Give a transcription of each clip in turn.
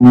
Hey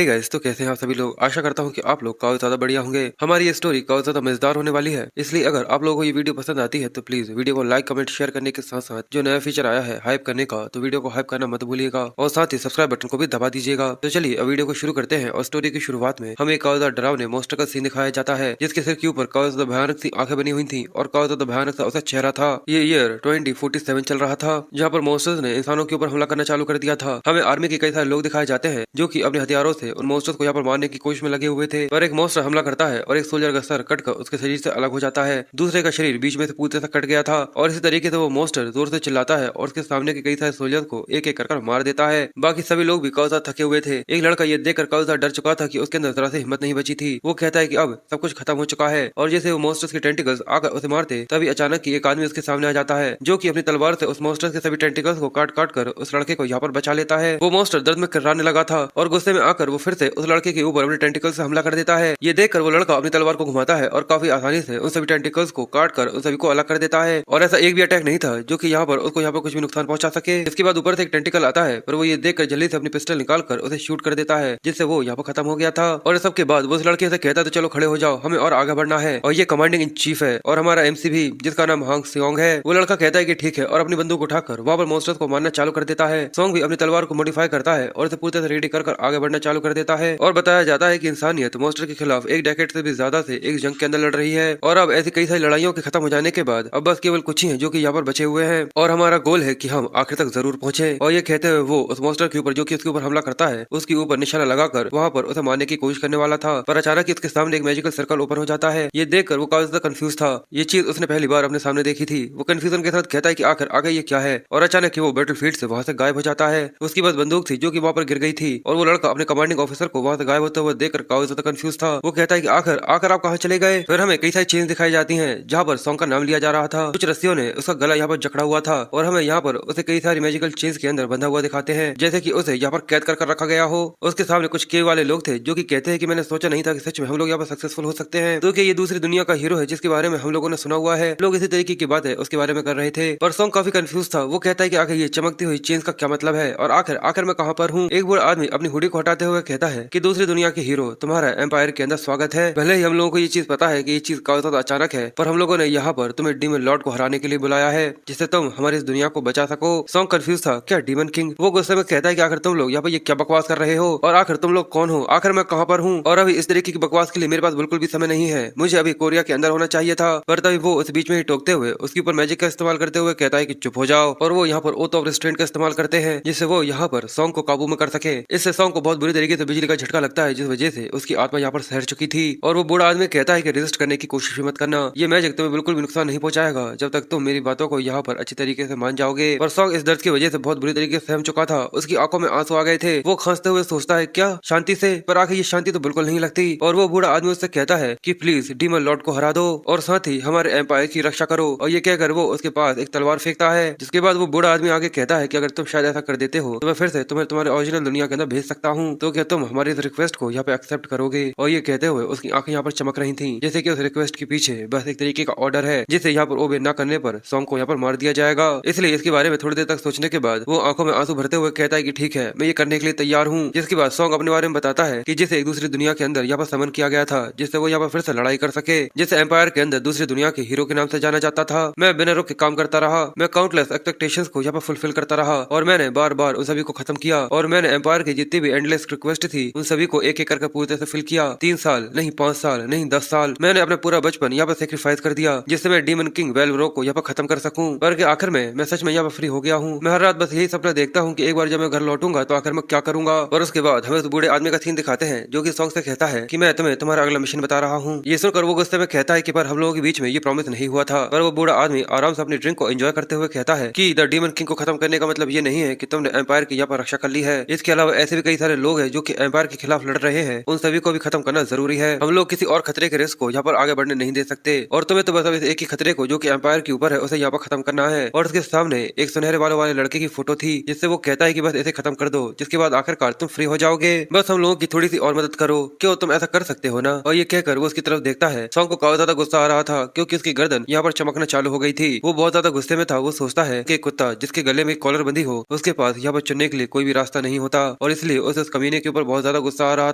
guys, तो कैसे हैं आप सभी लोग। आशा करता हूं कि आप लोग काफी ज्यादा बढ़िया होंगे। हमारी ये स्टोरी काफी ज्यादा मजेदार होने वाली है, इसलिए अगर आप लोगों को ये वीडियो पसंद आती है तो प्लीज वीडियो को लाइक कमेंट शेयर करने के साथ साथ जो नया फीचर आया है हाइप करने का, तो वीडियो को हाइप करना मत भूलिएगा और साथ ही सब्सक्राइब बटन को भी दबा दीजिएगा। तो चलिए अब वीडियो को शुरू करते हैं। और स्टोरी की शुरुआत में हमें काफी ज्यादा डरावने मॉन्स्टर का सीन दिखाया जाता है, जिसके सिर के ऊपर काफी ज्यादा भयानक सी आंखें बनी हुई थी और काफी ज्यादा भयानक सा उसका चेहरा था। ये ईयर 2047 चल रहा था, जहाँ पर मॉन्स्टर्स ने इंसानों के ऊपर हमला करना चालू कर दिया था। हमें आर्मी के कई सारे लोग दिखाए जाते हैं जो कि अपने हथियारों से उन मॉन्स्टर्स को यहाँ पर मारने की कोशिश में लगे हुए थे। पर एक मॉन्स्टर हमला करता है और एक सोल्जर का सर कटकर उसके शरीर से अलग हो जाता है। दूसरे का शरीर बीच में से पूरी तरह कट गया था और इसी तरीके से वो मॉन्स्टर जोर से चिल्लाता है और उसके सामने के कई सारे सोल्जर्स को एक एक कर मार देता है। बाकी सभी लोग भी काफी ज्यादा थके हुए थे। एक लड़का ये देखकर काफी ज्यादा डर चुका था कि उसके अंदर जरा से हिम्मत नहीं बची थी। वो कहता है कि अब सब कुछ खत्म हो चुका है और जैसे वो मॉन्स्टर्स के टेंटिकल्स आकर उसे मारते तभी अचानक ही एक आदमी उसके सामने आ जाता है, जो कि अपनी तलवार से उस मॉन्स्टर्स के सभी टेंटिकल्स को काट काट कर उस लड़के को यहाँ पर बचा लेता है। वो मॉन्स्टर दर्द में कर्राने लगा था और गुस्से में आकर वो फिर से उस लड़के के ऊपर अपने टेंटिकल से हमला कर देता है। ये देखकर वो लड़का अपनी तलवार को घुमाता है और काफी आसानी से उन सभी टेंटिकल्स को काट कर उन सभी को अलग कर देता है। और ऐसा एक भी अटैक नहीं था जो कि यहाँ पर उसको यहाँ पर कुछ भी नुकसान पहुंचा सके। इसके बाद ऊपर से एक टेंटिकल आता है, पर वो ये देखकर जल्दी से अपनी पिस्टल निकाल कर उसे शूट कर देता है, जिससे वो यहाँ पर खत्म हो गया था। और सबके बाद वो उस लड़के से कहता है तो चलो खड़े हो जाओ, हमें और आगे बढ़ना है। और ये कमांडिंग इन चीफ है और हमारा एमसी भी, जिसका नाम हांग सियोंग है। वो लड़का कहता है कि ठीक है और अपनी बंदूक उठाकर वहां पर मॉन्स्टर्स को मारना चालू कर देता है। सोंग भी अपनी तलवार को मॉडिफाई करता है और इसे पूरी तरह रेडी कर आगे बढ़ना चालू कर देता है। और बताया जाता है कि इंसानियत मॉन्स्टर के खिलाफ एक डेकेड से भी ज्यादा से एक जंग के अंदर लड़ रही है और अब ऐसी कई सारी लड़ाइयों के खत्म हो जाने के बाद अब बस केवल कुछ ही हैं जो कि यहाँ पर बचे हुए हैं और हमारा गोल है कि हम आखिर तक जरूर पहुंचे। और ये कहते हुए वो उस मॉन्स्टर के ऊपर जो कि उसके ऊपर हमला करता है उसके ऊपर निशाना लगाकर वहाँ पर उसे मारने की कोशिश करने वाला था, पर अचानक इसके सामने एक मैजिकल सर्कल ओपन हो जाता है। ये देखकर वो काफी ज्यादा कंफ्यूज था। ये चीज उसने पहली बार अपने सामने देखी थी। वो कंफ्यूजन के साथ कहता है कि आखिर आगे ये क्या है, और अचानक ही वो बैटलफील्ड से वहाँ से गायब हो जाता है। उसकी बस बंदूक थी जो कि वहाँ पर गिर गई थी और वो लड़का अपने कमांडिंग ऑफिसर को वहाँ से गायब होते हुए देखकर काफी ज्यादा कंफ्यूज था। वो कहता है कि आखिर आखिर आप कहाँ चले गए। फिर हमें कई सारी चेंज दिखाई जाती हैं जहाँ पर सॉन्ग का नाम लिया जा रहा था। कुछ रस्सियों ने उसका गला यहाँ पर जकड़ा हुआ था और हमें यहाँ पर उसे कई सारी मैजिकल चेंज के अंदर बंधा हुआ दिखाते हैं, जैसे कि उसे यहाँ पर कैद कर रखा गया हो। उसके सामने कुछ केव वाले लोग थे जो कि कहते हैं कि मैंने सोचा नहीं था कि सच में हम लोग यहाँ पर सक्सेसफुल हो सकते हैं, क्योंकि ये दूसरी दुनिया का हीरो है जिसके बारे में हम लोगों ने सुना हुआ है। लोग इसी तरीके की बात है उसके बारे में कर रहे थे, पर सॉन्ग काफी कंफ्यूज था। वो कहता है कि आखिर ये चमकती हुई चेंज का क्या मतलब है और आखिर आखिर मैं कहाँ पर हूँ। एक बूढ़ा आदमी अपनी हुडी को हटाते हुए कहता है कि दूसरी दुनिया के हीरो, तुम्हारा एम्पायर के अंदर स्वागत है। भले ही हम लोगों को ये चीज पता है कि ये चीज काफी ज्यादा अचानक है, पर हम लोगों ने यहाँ पर तुम्हें डीमन लॉर्ड को हराने के लिए बुलाया है, जिससे तुम हमारी इस दुनिया को बचा सको। सॉन्ग कंफ्यूज था, क्या डीमन किंग। वो गुस्से में कहता है कि आखिर तुम लोग यहाँ पर ये क्या बकवास कर रहे हो और आखिर तुम लोग कौन हो, आखिर मैं कहाँ पर हूँ। और अभी इस तरीके की बकवास के लिए मेरे पास बिल्कुल भी समय नहीं है, मुझे अभी कोरिया के अंदर होना चाहिए था। पर तभी वो उस बीच में ही टोकते हुए उसके ऊपर मैजिक का इस्तेमाल करते हुए कहता है कि चुप हो जाओ, और वो यहाँ पर ओथ ऑफ रिस्ट्रेंट का इस्तेमाल करते हैं, जिससे वो यहाँ पर सॉन्ग को काबू में कर सके। इससे सॉन्ग को बहुत बुरी तरीके से बिजली का झटका लगता है, जिस वजह से उसकी आत्मा यहाँ पर सहर चुकी थी। और वो बूढ़ा आदमी कहता है कि रेजिस्ट करने की कोशिश भी मत करना, ये मैजिक तुम्हें बिल्कुल भी नुकसान नहीं पहुंचाएगा जब तक तुम मेरी बातों को यहाँ पर अच्छी तरीके से मान जाओगे। और सॉन्ग इस दर्द की वजह से बहुत बुरी तरीके से सहम चुका था, उसकी आंखों में आंसू आ गए थे। वो खांसते हुए सोचता है क्या शांति से, पर आखिर ये शांति तो बिल्कुल नहीं लगती। और वो बूढ़ा आदमी उससे कहता है कि प्लीज डीमन लॉर्ड को हरा दो और साथ ही हमारे एम्पायर की रक्षा करो। और ये कहकर वो उसके पास एक तलवार फेंकता है, जिसके बाद वो बूढ़ा आदमी आगे कहता है कि अगर तुम शायद ऐसा कर देते हो तो मैं फिर से तुम्हें तुम्हारे ओरिजिनल दुनिया के अंदर भेज सकता हूँ, तो क्या तुम हमारी इस रिक्वेस्ट को यहाँ पे एक्सेप्ट करोगे। और ये कहते हुए उसकी आंखें यहाँ पर चमक रही थी, जैसे कि उस रिक्वेस्ट के पीछे बस एक तरीके का ऑर्डर है, जिसे यहाँ पर ओबे न करने पर सॉन्ग को यहाँ पर मार दिया जाएगा। इसलिए इसके बारे में थोड़ी देर तक सोचने के बाद वो आंखों में आंसू भरते हुए कहता है कि ठीक है, मैं ये करने के लिए तैयार हूँ। जिसके बाद सॉन्ग अपने बारे में बताता है कि जिसे एक दूसरी दुनिया के अंदर यहाँ पर समन किया गया था, जिससे वो यहाँ पर फिर से लड़ाई कर सके, जिसे एम्पायर के अंदर दूसरी दुनिया के हीरो के नाम से जाना जाता था। मैं बिना रुक के काम करता रहा, मैं काउंटलेस एक्सपेक्टेशंस को यहाँ पर फुलफिल करता रहा और मैंने बार बार उन सभी को खत्म किया। और मैंने एम्पायर की जितनी भी एंडलेस रिक्वेस्ट थी उन सभी को एक एक करके पूरी तरह से फिल किया। 3 साल नहीं, 5 साल नहीं, 10 साल मैंने अपना पूरा बचपन यहाँ पर सेक्रीफाइस कर दिया, जिससे मैं डीमन किंग वेलवरो को यहाँ पर खत्म कर सकूं। पर आखिर में मैं सच में यहाँ पर फ्री हो गया हूँ। मैं हर रात बस यही सपना देखता हूँ कि एक बार जब मैं घर लौटूंगा तो आखिर मैं क्या करूंगा। और उसके बाद हमें उस बूढ़े आदमी का सीन दिखाते हैं जो कि सॉन्ग से कहता है कि मैं तुम्हें तुम्हारा अगला मिशन बता रहा हूँ। ये सुनकर वो गुस्से में कहता है कि पर हम लोगों के बीच में ये प्रॉमिस नहीं हुआ था। पर वो बूढ़ा आदमी आराम से अपनी ड्रिंक को एंजॉय करते हुए कहता है कि द डीमन किंग को खत्म करने का मतलब ये नहीं है कि तुमने एम्पायर की यहाँ पर रक्षा कर ली है। इसके अलावा ऐसे भी कई सारे लोग हैं है जो कि एम्पायर के खिलाफ लड़ रहे हैं उन सभी को भी खत्म करना जरूरी है। हम लोग किसी और खतरे के रिस्क को यहाँ पर आगे बढ़ने नहीं दे सकते और तुम्हें तो बस एक ही खतरे को जो कि एम्पायर के ऊपर है उसे यहाँ पर खत्म करना है। और उसके सामने एक सुनहरे बालों वाले लड़के की फोटो थी जिससे वो कहता है कि बस इसे खत्म कर दो, जिसके बाद आखिरकार तुम फ्री हो जाओगे। बस हम लोगों की थोड़ी सी और मदद करो, क्यों तुम ऐसा कर सकते हो ना। और ये कहकर वो उसकी तरफ देखता है। सॉन्ग को काफी ज्यादा गुस्सा आ रहा था क्योंकि उसकी गर्दन यहाँ पर चमकना चालू हो गई थी। वो बहुत ज्यादा गुस्से में था। वो सोचता है कि कुत्ता जिसके गले में कॉलर बंधी हो उसके पास यहाँ पर चुनने के लिए कोई भी रास्ता नहीं होता और इसलिए उसे उस कमीने के ऊपर बहुत ज्यादा गुस्सा आ रहा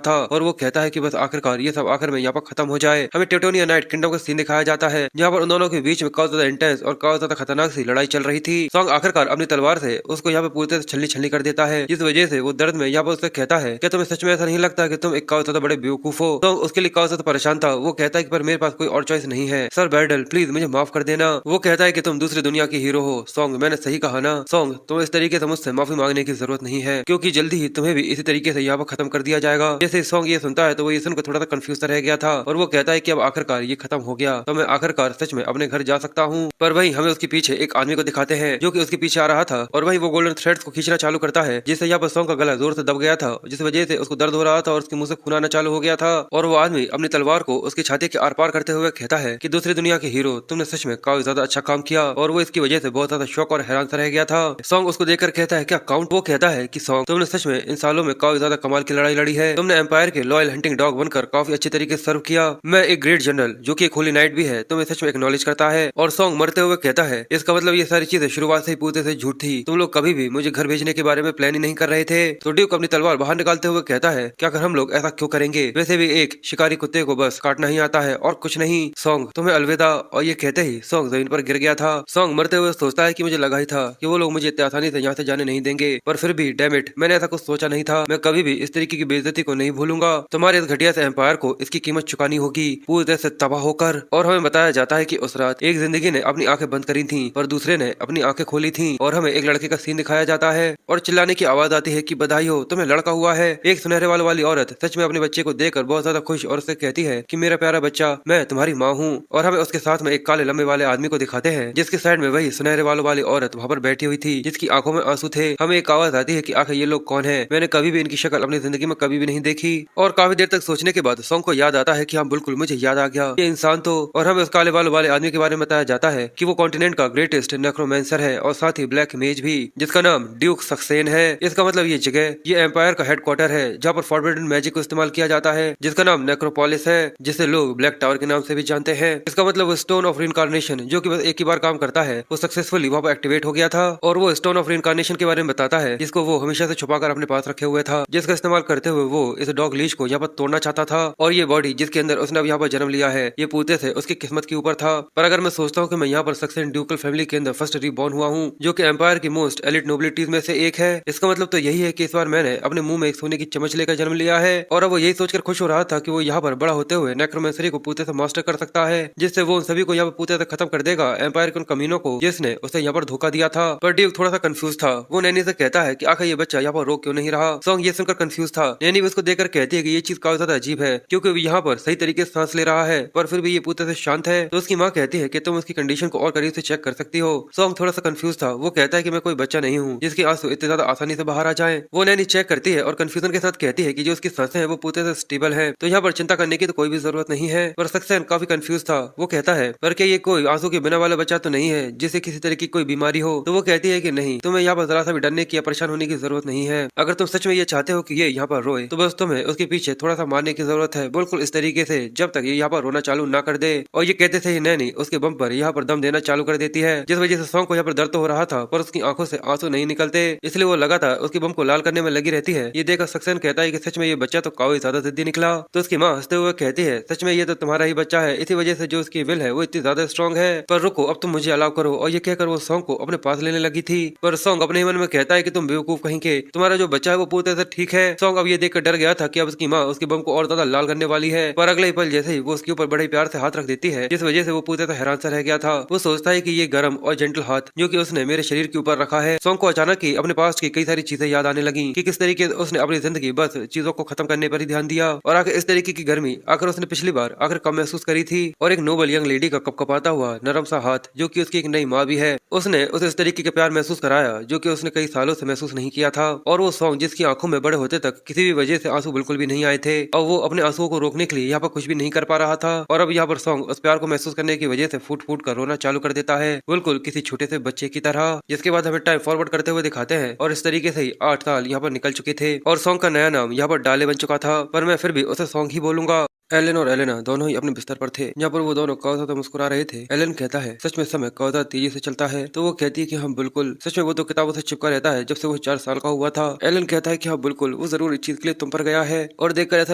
था। और वो कहता है कि बस आखिरकार ये सब आखिर में यहाँ पर खत्म हो जाए। हमें टेटोनिया नाइट किंगडम का सीन दिखाया जाता है जहाँ पर उन दोनों के बीच में काफी ज्यादा इंटेंस और काफी ज्यादा खतरनाक सी लड़ाई चल रही थी। सॉन्ग आखिरकार अपनी तलवार से उसको यहाँ पे पूरी तरह छलनी छलनी कर देता है, जिस वजह से वो दर्द में यहाँ पर उससे कहता है कि तुम्हें सच में ऐसा नहीं लगता कि तुम एक काफी ज्यादा बड़े बेवकूफ हो। तो उसके लिए काफी ज्यादा परेशान था। वो कहता है कि पर मेरे पास कोई और चॉइस नहीं है सर बैरडल, प्लीज मुझे माफ कर देना। वो कहता है कि तुम दूसरी दुनिया की हीरो हो। सॉन्ग मैंने सही कहा ना। सॉन्ग तुम इस तरीके से मुझसे माफी मांगने की जरूरत नहीं है क्योंकि जल्दी ही तुम्हें भी इसी तरीके से यहाँ पर खत्म कर दिया जाएगा। जैसे सॉन्ग ये सुनता है तो वो ये सुनकर थोड़ा सा कंफ्यूज रह गया था और वो कहता है कि अब आखिरकार ये खत्म हो गया तो मैं आखिरकार सच में अपने घर जा सकता हूँ। पर वही हमें उसके पीछे एक आदमी को दिखाते हैं जो कि उसके पीछे आ रहा था और वही वो गोल्डन थ्रेड्स को खींचना चालू करता है जिससे यहाँ पर सॉन्ग का गला जोर से दब गया था, जिस वजह से उसको दर्द हो रहा था और उसके मुंह से खून आना चालू हो गया था। और वो आदमी अपनी तलवार को उसकी छाती के आर पार करते हुए कहता है कि दूसरी दुनिया के हीरो तुमने सच में काफी ज्यादा अच्छा काम किया। और वो इसकी वजह से बहुत ज्यादा शौक और हैरान सा रह गया था। सॉन्ग उसको देखकर कहता है क्या काउंट। वो कहता है कि सॉन्ग तुमने सच में इन सालों में काफी ज्यादा कमाल की लड़ाई लड़ी है। तुमने एम्पायर के लॉयल हंटिंग डॉग बनकर काफी अच्छे तरीके से सर्व किया। मैं एक ग्रेट जनरल जो कि एक होली नाइट भी है तुम्हें सच में एक्नॉलेज करता है। और सॉन्ग मरते हुए कहता है इसका मतलब ये सारी चीजें शुरुआत से ही पूरे से झूठ थी। तुम लोग कभी भी मुझे घर भेजने के बारे में प्लान ही नहीं कर रहे थे। तो ड्यूक अपनी तलवार बाहर निकालते हुए कहता है क्या कर हम लोग ऐसा क्यों करेंगे, वैसे भी एक शिकारी कुत्ते को बस काटना ही आता है और कुछ नहीं। सॉन्ग तुम्हें अलविदा। और ये कहते ही सॉन्ग जमीन पर गिर गया था। सॉन्ग मरते हुए सोचता है कि मुझे लगा ही था कि वो लोग मुझे इतनी आसानी से यहाँ से जाने नहीं देंगे, पर फिर भी डैम इट मैंने ऐसा कुछ सोचा नहीं था। मैं कभी भी इस तरीके की बेइज्जती को नहीं भूलूंगा। तुम्हारे इस घटिया से एम्पायर को इसकी कीमत चुकानी होगी पूरी तरह से तबाह होकर। और हमें बताया जाता है कि उस रात एक जिंदगी ने अपनी आंखें बंद करी थी और दूसरे ने अपनी आंखें खोली थी। और हमें एक लड़के का सीन दिखाया जाता है और चिल्लाने की आवाज आती है कि बधाई हो तुम्हें लड़का हुआ है। एक सुनहरे बालों वाली औरत सच में अपने बच्चे को देखकर बहुत ज्यादा खुश और उससे कहती है कि मेरा प्यारा बच्चा मैं तुम्हारी माँ हूँ। और हमें उसके साथ में एक काले लंबे वाले आदमी को दिखाते हैं जिसके साइड में वही सुनहरे बालों वाली औरत वहाँ पर बैठी हुई थी जिसकी आंखों में आंसू थे। हमें एक आवाज आती है कि आखिर ये लोग कौन है, मैंने कभी भी इनकी शक्ल अपनी जिंदगी में कभी भी नहीं देखी। और काफी देर तक सोचने के बाद सॉन्ग को याद आता है कि हाँ बिल्कुल मुझे याद आ गया ये इंसान तो। और हमें उस काले बालों वाले आदमी के बारे में बताया जाता है कि वो कॉन्टिनेंट का ग्रेटेस्ट नेक्रोमेंसर है और साथ ही ब्लैक मेज भी जिसका नाम ड्यूक सक्सेन है। इसका मतलब ये जगह ये एम्पायर का हेडक्वार्टर है जहाँ पर फॉरबिडन मैजिक को इस्तेमाल किया जाता है जिसका नाम नेक्रोपोलिस है जिसे लोग ब्लैक टावर के नाम से भी जानते हैं। इसका मतलब वो स्टोन ऑफ रिइंकार्नेशन जो कि बस एक ही बार काम करता है वो सक्सेसफुली वहाँ पर एक्टिवेट हो गया था। और वो स्टोन ऑफ रिइंकार्नेशन के बारे में बताता है जिसको वो हमेशा से छुपाकर अपने पास रखे हुए था, जिसका इस्तेमाल करते हुए वो इस डॉग लीच को यहाँ पर तोड़ना चाहता था। और ये बॉडी जिसके अंदर उसने अब यहाँ पर जन्म लिया है ये पूते से उसकी किस्मत के ऊपर था। पर अगर मैं सोचता हूँ कि मैं यहाँ पर सक्सेन ड्यूकल फैमिली के अंदर फर्स्ट रीबॉर्न हुआ हूँ जो कि एम्पायर की मोस्ट एलिट नोबिलिटीज में से एक है, इसका मतलब तो यही है कि इस बार मैंने अपने मुंह में एक सोने की चम्मच लेकर जन्म लिया है। और अब वो यही सोचकर खुश हो रहा था कि वो यहाँ पर बड़ा होते हुए नेक्रोमेंसरी को पूते से मास्टर कर सकता है जिससे वो उन सभी को यहाँ पर पूते से खत्म कर देगा एम्पायर के उन कमीनों को जिसने उसे यहाँ पर धोखा दिया था। पर ड्यूक थोड़ा सा कंफ्यूज था। वो नैनी से कहता है कि आखिर ये बच्चा यहाँ पर रो क्यों नहीं रहा। सॉन्ग ये सुनकर कंफ्यूज था। नैनी उसको देखकर कहती है कि ये चीज काफी ज्यादा अजीब है क्योंकि वो यहाँ पर सही तरीके से सांस ले रहा है पर फिर भी ये पूते से शांत है। तो उसकी माँ कहती है कि तुम उसकी कंडीशन को और करीब से चेक कर सकती हो। सॉन्ग थोड़ा सा कंफ्यूज था। वो कहता है कि मैं कोई बच्चा नहीं हूँ जिसके आंसू इतने ज्यादा आसानी से बाहर आ जाएं। वो नैनी चेक करती है और कंफ्यूजन के साथ कहती है कि जो उसकी सांसें हैं वो पूते से स्टेबल है तो यहाँ पर चिंता करने की तो कोई भी जरूरत नहीं है। पर सक्सेन काफी कंफ्यूज था। वो कहता है पर क्या ये कोई आंसू के बिना वाला बच्चा तो नहीं है जिसे किसी तरह की कोई बीमारी हो। तो वो कहती है कि नहीं, तुम्हें यहाँ पर जरा सा भी डरने की या परेशान होने की जरूरत नहीं है। अगर तुम सच में ये चाहते हो कि ये यहाँ पर रोए तो बस तुम्हें उसके पीछे थोड़ा सा मारने की जरूरत है बिल्कुल इस तरीके से जब तक ये यहाँ पर रोना चालू ना कर दे। और ये कहते थे नैनी उसके बम पर यहाँ पर दम देना चालू कर देती है जिस वजह से सॉन्ग को यहाँ पर दर्द तो हो रहा था पर उसकी आंखों से आंसू नहीं निकलते इसलिए वो लगातार उसके बम को लाल करने में लगी रहती है। ये देखकर सक्सेन कहता है कि सच में ये बच्चा तो काफी ज्यादा जिद्दी निकला। तो उसकी माँ हंसते हुए कहती है सच में ये तो तुम्हारा ही बच्चा है, इसी वजह से जो उसकी विल है वो इतनी ज्यादा स्ट्रॉन्ग है। पर रुको अब तुम मुझे अलाउ करो। और ये कहकर वो सॉन्ग को अपने पास लेने लगी थी पर सॉन्ग अपने ही मन में कहता है कि तुम बेवकूफ कहीं के, तुम्हारा जो बच्चा है वो पूरी तरह से ठीक है। सॉन्ग अब ये देखकर डर गया था कि अब उसकी माँ उसके बम को और ज्यादा लाल करने वाली है। पर अगले ही पल जैसे ही वो उसके ऊपर बड़े प्यार से हाथ रख देती है जिस वजह से वो पूरी तरह हैरान सा रह गया था। वो सोचता है कि ये गर्म और जेंटल हाथ जो कि उसने मेरे शरीर के ऊपर रखा है। सॉन्ग को अचानक ही अपने पास्ट की कई सारी चीजें याद आने लगी कि किस तरीके से उसने अपनी जिंदगी बस चीजों को खत्म करने पर ही ध्यान दिया और आखिर इस तरीके की गर्मी आखिर उसने पिछली बार आखिर कब महसूस करी थी। और एक नोबल यंग लेडी का कपकपाता हुआ नरम सा हाथ जो कि उसकी एक नई माँ भी है उसने उसे इस तरीके के प्यार महसूस कराया जो कि उसने कई सालों से महसूस नहीं किया था। और वो सॉन्ग जिसकी आंखों में बड़े होते तक किसी भी वजह से आंसू बिल्कुल भी नहीं आए थे और वो अपने आंसुओं को रोकने के लिए यहाँ पर कुछ भी नहीं कर पा रहा था। और अब यहाँ पर सॉन्ग उस प्यार को महसूस करने की वजह से फूट फूट कर रोना चालू कर देता है, बिल्कुल किसी छोटे से बच्चे की तरह। जिसके बाद हमें टाइम फॉरवर्ड करते हुए दिखाते हैं और इस तरीके से ही 8 साल यहाँ पर निकल चुके थे और सॉन्ग का नया नाम यहाँ पर डाले बन चुका था, पर मैं फिर भी उसे सॉन्ग ही बोलूंगा। एलन और एलेना दोनों ही अपने बिस्तर पर थे, जहाँ पर वो दोनों कौसा तो मुस्कुरा रहे थे। एलन कहता है सच में समय कौसा तेजी से चलता है, तो वो कहती है कि हाँ बिल्कुल, सच में वो तो किताबों से चिपका रहता है जब से वो 4 साल का हुआ था। एलन कहता है कि हाँ बिल्कुल, वो जरूर इस चीज के लिए तुम पर गया है और देखकर ऐसा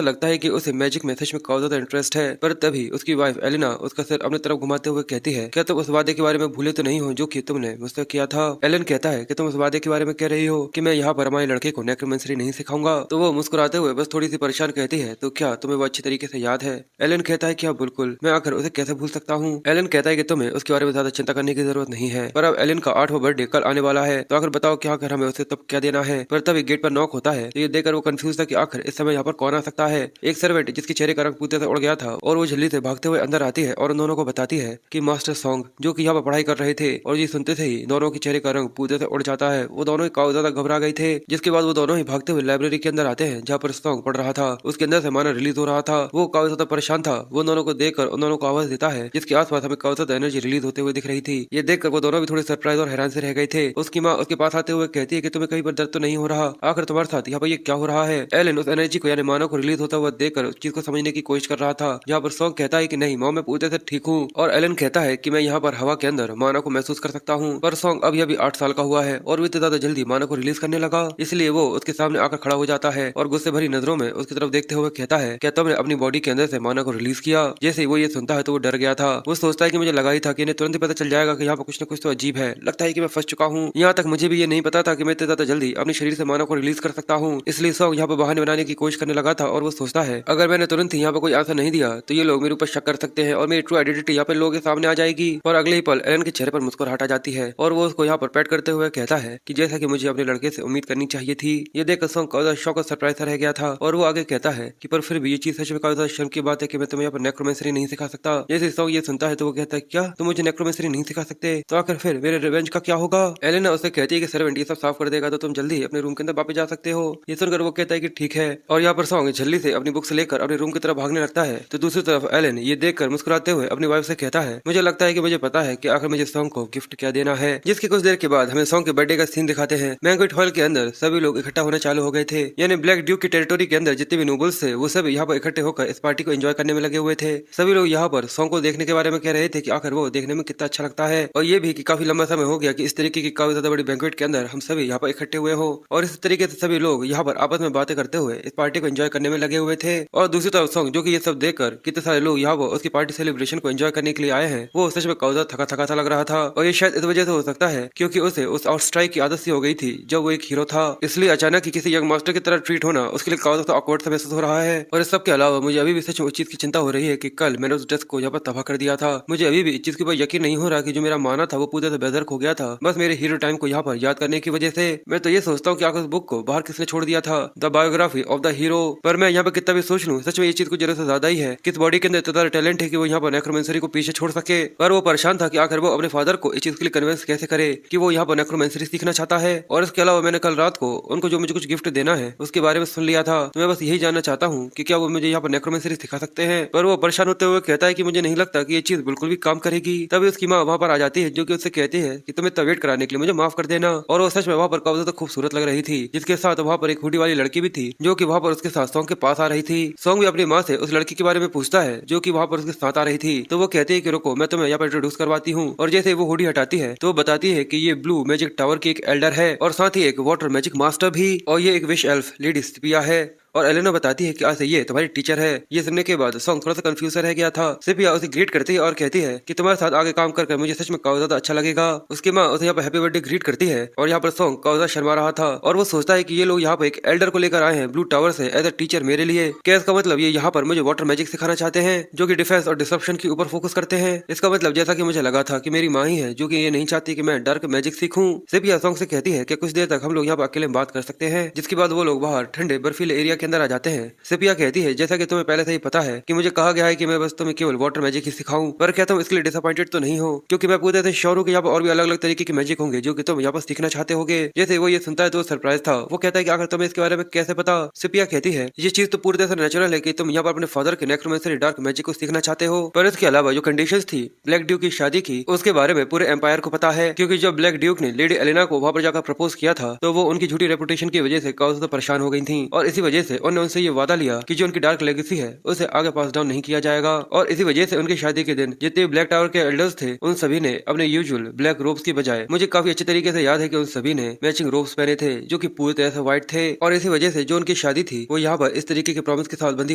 लगता है कि उसे मैजिक में सच में कौसा ज्यादा इंटरेस्ट है। पर तभी उसकी वाइफ एलेना उसका सिर अपनी तरफ घुमाते हुए कहती है, क्या तुम उस वादे के बारे में भूले तो नहीं हो जो कि तुमने मुझसे किया था। एलन कहता है कि तुम उस वादे के बारे में कह रही हो कि मैं यहाँ पर हमारे लड़के को नेक्रोमेंसी नहीं सिखाऊंगा। तो वो मुस्कुराते हुए बस थोड़ी सी परेशान कहती है, तो क्या तुम्हें वो अच्छी तरीके से याद है। एलन कहता है कि हाँ बिल्कुल, मैं आकर उसे कैसे भूल सकता हूँ। एलन कहता है कि तुम्हें उसके बारे में ज्यादा चिंता करने की जरूरत नहीं है, पर अब एलन का 8वां बर्थडे कल आने वाला है, तो आखिर बताओ क्या आखिर हमें उसे तब क्या देना है। पर तभी गेट पर नॉक होता है, तो ये देखकर वो कंफ्यूज था कि आखिर इस समय यहाँ पर कौन आ सकता है। एक सर्वेंट जिसके चेहरे का रंग पूते से उड़ गया था और वो जल्दी से भागते हुए अंदर आती है और उन दोनों को बताती है कि मास्टर सॉन्ग जो कि यहाँ पर पढ़ाई कर रहे थे, और ये सुनते थे ही दोनों के चेहरे का रंग पूते से उड़ जाता है। वो दोनों ही काफी ज्यादा घबरा गए थे। जिसके बाद वो दोनों ही भागते हुए लाइब्रेरी के अंदर आते हैं जहाँ पर सॉन्ग पढ़ रहा था। उसके अंदर से माना रिलीज हो रहा था। वो काफी ज्यादा परेशान था। वो दोनों को देखकर उन दोनों को आवाज देता है जिसके आसपास हमें काफी ज्यादा एनर्जी रिलीज होते हुए दिख रही थी। ये देखकर वो दोनों भी थोड़े सरप्राइज और हैरान से रह गए थे। उसकी माँ उसके पास आते हुए कहती है कि तुम्हें कहीं पर दर्द तो नहीं हो रहा, आखिर तुम्हारे साथ यहाँ पर ये क्या हो रहा है। एलन उस एनर्जी को यानी मानव को रिलीज होता हुआ देखकर उस चीज को समझने की कोशिश कर रहा था, जहाँ पर सॉन्ग कहता है कि नहीं मॉम, मैं पूरे से ठीक हूँ। और एलन कहता है कि मैं यहाँ पर हवा के अंदर मानव को महसूस कर सकता हूँ। पर सॉन्ग अभी 8 साल का हुआ है और वो इतने ज्यादा जल्दी मानव को रिलीज करने लगा, इसलिए वो उसके सामने आकर खड़ा हो जाता है और गुस्से भरी नजरों में उसकी तरफ देखते हुए कहता है, क्या तुमने अपनी बॉडी के अंदर से मानव को रिलीज किया। जैसे वो ये सुनता है तो वो डर गया था। वो सोचता है कि मुझे लगा ही था कि इन्हें तुरंत ही पता चल जाएगा कि यहाँ पर कुछ न कुछ तो अजीब है, लगता है कि मैं फंस चुका हूँ। यहाँ तक मुझे भी ये नहीं पता था कि मैं इतने ज्यादा जल्दी अपने शरीर से मानव को रिलीज कर सकता हूँ। इसलिए सॉन्ग यहाँ पर बहाने बनाने की कोशिश करने लगा था और वो सोचता है अगर मैंने तुरंत ही यहाँ पर कोई आंसर नहीं दिया तो ये लोग मेरे ऊपर शक कर सकते हैं और मेरी ट्रू आइडेंटिटी यहाँ पर लोगों के सामने आ जाएगी। और अगले ही पल एलन के चेहरे पर मुस्कुराहट आ जाती है और वो उसको यहाँ पर पैट करते हुए कहता है कि जैसा कि मुझे अपने लड़के से उम्मीद करनी चाहिए थी। ये देखकर सॉन्ग काफी शॉक और सरप्राइज रह गया था और वो आगे कहता है कि पर फिर भी ये चीज सच में काफी शर्म की बात है कि मैं तुम्हें यहाँ पर नेक्रोमेंसी नहीं सिखा सकता। जैसे सॉन्ग ये सुनता है तो वो कहता है क्या तुम मुझे नेक्रोमेंसी नहीं सिखा सकते, तो आखिर फिर मेरे रिवेंज का क्या होगा। एलेना उससे कहती है कि सर्वेंट ये सब साफ कर देगा तो तुम जल्दी अपने रूम के अंदर वापस जा सकते हो। ये सुनकर वो कहता है कि ठीक है और यहाँ पर सॉन्ग जल्दी से अपनी बुक्स लेकर अपने रूम की तरफ भागने लगता है। तो दूसरी तरफ एलन ये देखकर मुस्कुराते हुए अपनी वाइफ से कहता है, मुझे लगता है कि मुझे पता है कि आखिर मुझे सॉन्ग को गिफ्ट क्या देना है। जिसकी कुछ देर के बाद हमें सॉन्ग के बर्थडे का सीन दिखाते हैं। बैंक्वेट हॉल के अंदर सभी लोग इकट्ठा होना चालू हो गए थे, यानी ब्लैक ड्यूक की टेरिटोरी के अंदर जितने भी नोबल्स थे वो सब यहाँ पर इकट्ठे होकर इस पार्टी को एंजॉय करने में लगे हुए थे। सभी लोग यहाँ पर सॉन्ग को देखने के बारे में कह रहे थे कि आखिर वो देखने में कितना अच्छा लगता है और ये भी कि काफी लंबा समय हो गया कि इस तरीके की काफी ज्यादा बड़ी बैंक्वेट के अंदर हम सभी यहाँ पर इकट्ठे हुए हो और इस तरीके से सभी लोग यहाँ पर आपस में बातें करते हुए इस पार्टी को एंजॉय करने में लगे हुए थे। और दूसरी तरफ सॉन्ग जो कि ये सब देखकर कितने सारे लोग यहाँ पर उसकी पार्टी सेलिब्रेशन को एंजॉय करने के लिए आए हैं, वो सच में काफी थका थका सा लग रहा था। और ये शायद इस वजह से हो सकता है क्योंकि उसे उस आउट स्ट्राइक की आदत सी हो गई थी जब वो एक हीरो था, इसलिए अचानक ही किसी यंग मास्टर की तरह ट्रीट होना उसके लिए काफी ज्यादा ऑकवर्ड सा महसूस हो रहा है। और इस सब के अलावा मुझे अभी भी सच में उस चीज की चिंता हो रही है कि कल मैंने उस ड्रेस को यहाँ पर तबाह कर दिया था। मुझे अभी भी इस चीज के ऊपर यकीन नहीं हो रहा कि जो मेरा माना था वो पूरे से बेदर्क हो गया था बस मेरे हीरो टाइम को यहाँ पर याद करने की वजह से। मैं तो ये सोचता हूँ कि आखिर उस बुक को बाहर किसने छोड़ दिया था, the biography of the hero. पर मैं यहाँ पर कितना भी सोच लूँ सच में ये चीज को जरूरत से ज्यादा ही है किस बॉडी के अंदर इतना टैलेंट है कि वो यहाँ पर नेक्रोमेंसरी को पीछे छोड़ सके। पर वो परेशान था कि आखिर वो अपने फादर को इस चीज के लिए कन्विंस कैसे करे कि वो यहाँ पर नेक्रोमेंसरी सीखना चाहता है। और इसके अलावा मैंने कल रात को उनको जो मुझे कुछ गिफ्ट देना है उसके बारे में सुन लिया था, तो मैं बस यही जानना चाहता हूँ कि क्या वो मुझे यहाँ पर नेक्रोमेंसरी सिखा सकते हैं। पर वो परेशान होते हुए कहता है कि मुझे नहीं लगता कि ये चीज बिल्कुल भी काम करेगी। तभी उसकी माँ वहाँ पर आ जाती है जो कि उससे कहती है कि तुम्हें वेट कराने के लिए मुझे माफ कर देना। और वो सच में वहाँ पर काफी ज्यादा खूबसूरत लग रही थी, जिसके साथ वहाँ पर एक हुडी वाली लड़की भी थी जो कि वहाँ पर उसके साथ सॉन्ग के पास आ रही थी। सॉन्ग भी अपनी माँ से उस लड़की के बारे में पूछता है जो कि वहाँ पर उसके साथ आ रही थी, तो वो कहती है कि रुको मैं तुम्हें यहाँ पर इंट्रोड्यूस करवाती हूँ। और जैसे वो हुडी हटाती है तो वो बताती है कि ये ब्लू मैजिक टावर की एक एल्डर है और साथ ही एक वाटर मैजिक मास्टर भी, और ये एक विश एल्फ लेडी सिपिया है। और एलेना बताती है कि आज से ये तुम्हारी टीचर है। ये सुनने के बाद सॉन्ग थोड़ा सा कंफ्यूज रह गया था। सिपिया उसे ग्रीट करती है और कहती है कि तुम्हारे साथ आगे काम कर मुझे सच में काफी ज्यादा अच्छा लगेगा। उसकी माँ उसे यहाँ पर हैप्पी बर्थडे ग्रीट करती है और यहाँ पर सॉन्ग काफी ज्यादा शर्मा रहा था और वो सोचता है कि ये लोग यहाँ पर एक एल्डर को लेकर आए हैं ब्लू टावर से एज अ टीचर मेरे लिए। क्या इसका मतलब ये यहाँ पर मुझे वाटर मैजिक सिखाना चाहते हैं जो कि डिफेंस और डिसरप्शन के ऊपर फोकस करते हैं। इसका मतलब जैसा कि मुझे लगा था कि मेरी माँ ही है जो कि ये नहीं चाहती कि मैं डार्क मैजिक सीखूं। सिपिया सॉन्ग से कहती है कि कुछ देर तक हम लोग यहाँ पर अकेले बात कर सकते हैं। जिसके बाद वो लोग बाहर ठंडे बर्फीले एरिया के अंदर आ जाते हैं। सिपिया कहती है जैसा कि तुम्हें पहले से ही पता है कि मुझे कहा गया है कि मैं बस तुम्हें केवल वाटर मैजिक ही सिखाऊं, पर क्या तुम इसके लिए डिसअपॉइंटेड तो नहीं हो? क्योंकि मैं पूरे तरह श्योर हूँ कि यहाँ पर और भी अलग अलग तरीके के मैजिक होंगे जो कि तुम यहाँ पर सीखना चाहते होगे। जैसे वो ये सुनता है तो सरप्राइज था। वो कहता है कि आखिर तुम्हें इसके बारे में कैसे पता? सिपिया कहती है ये चीज तो पूरी तरह से नेचुरल है कि तुम यहाँ पर अपने फादर के नेक्रोमेंसरी डार्क मैजिक को सीखना चाहते हो, पर इसके अलावा जो कंडीशंस थी ब्लैक ड्यूक की शादी की, उसके बारे में पूरे एम्पायर को पता है। क्योंकि जब ब्लैक ड्यूक ने लेडी एलेना को वहां पर जाकर प्रपोज किया था तो वो उनकी झूठी रेपुटेशन की वजह से काफी परेशान हो गई थी, और इसी वजह से उन्होंने उनसे ये वादा लिया कि जो उनकी डार्क लेगेसी है उसे आगे पास डाउन नहीं किया जाएगा। और इसी वजह से उनकी शादी के दिन जितने ब्लैक टावर के एल्डर्स थे उन सभी ने अपने यूजुअल ब्लैक रोब्स की बजाय, मुझे काफी अच्छे तरीके से याद है कि उन सभी ने मैचिंग रोब्स पहने थे जो कि पूरी तरह से व्हाइट थे। और इसी वजह से जो उनकी शादी थी वो यहाँ पर इस तरीके के प्रॉमिस के साथ बंधी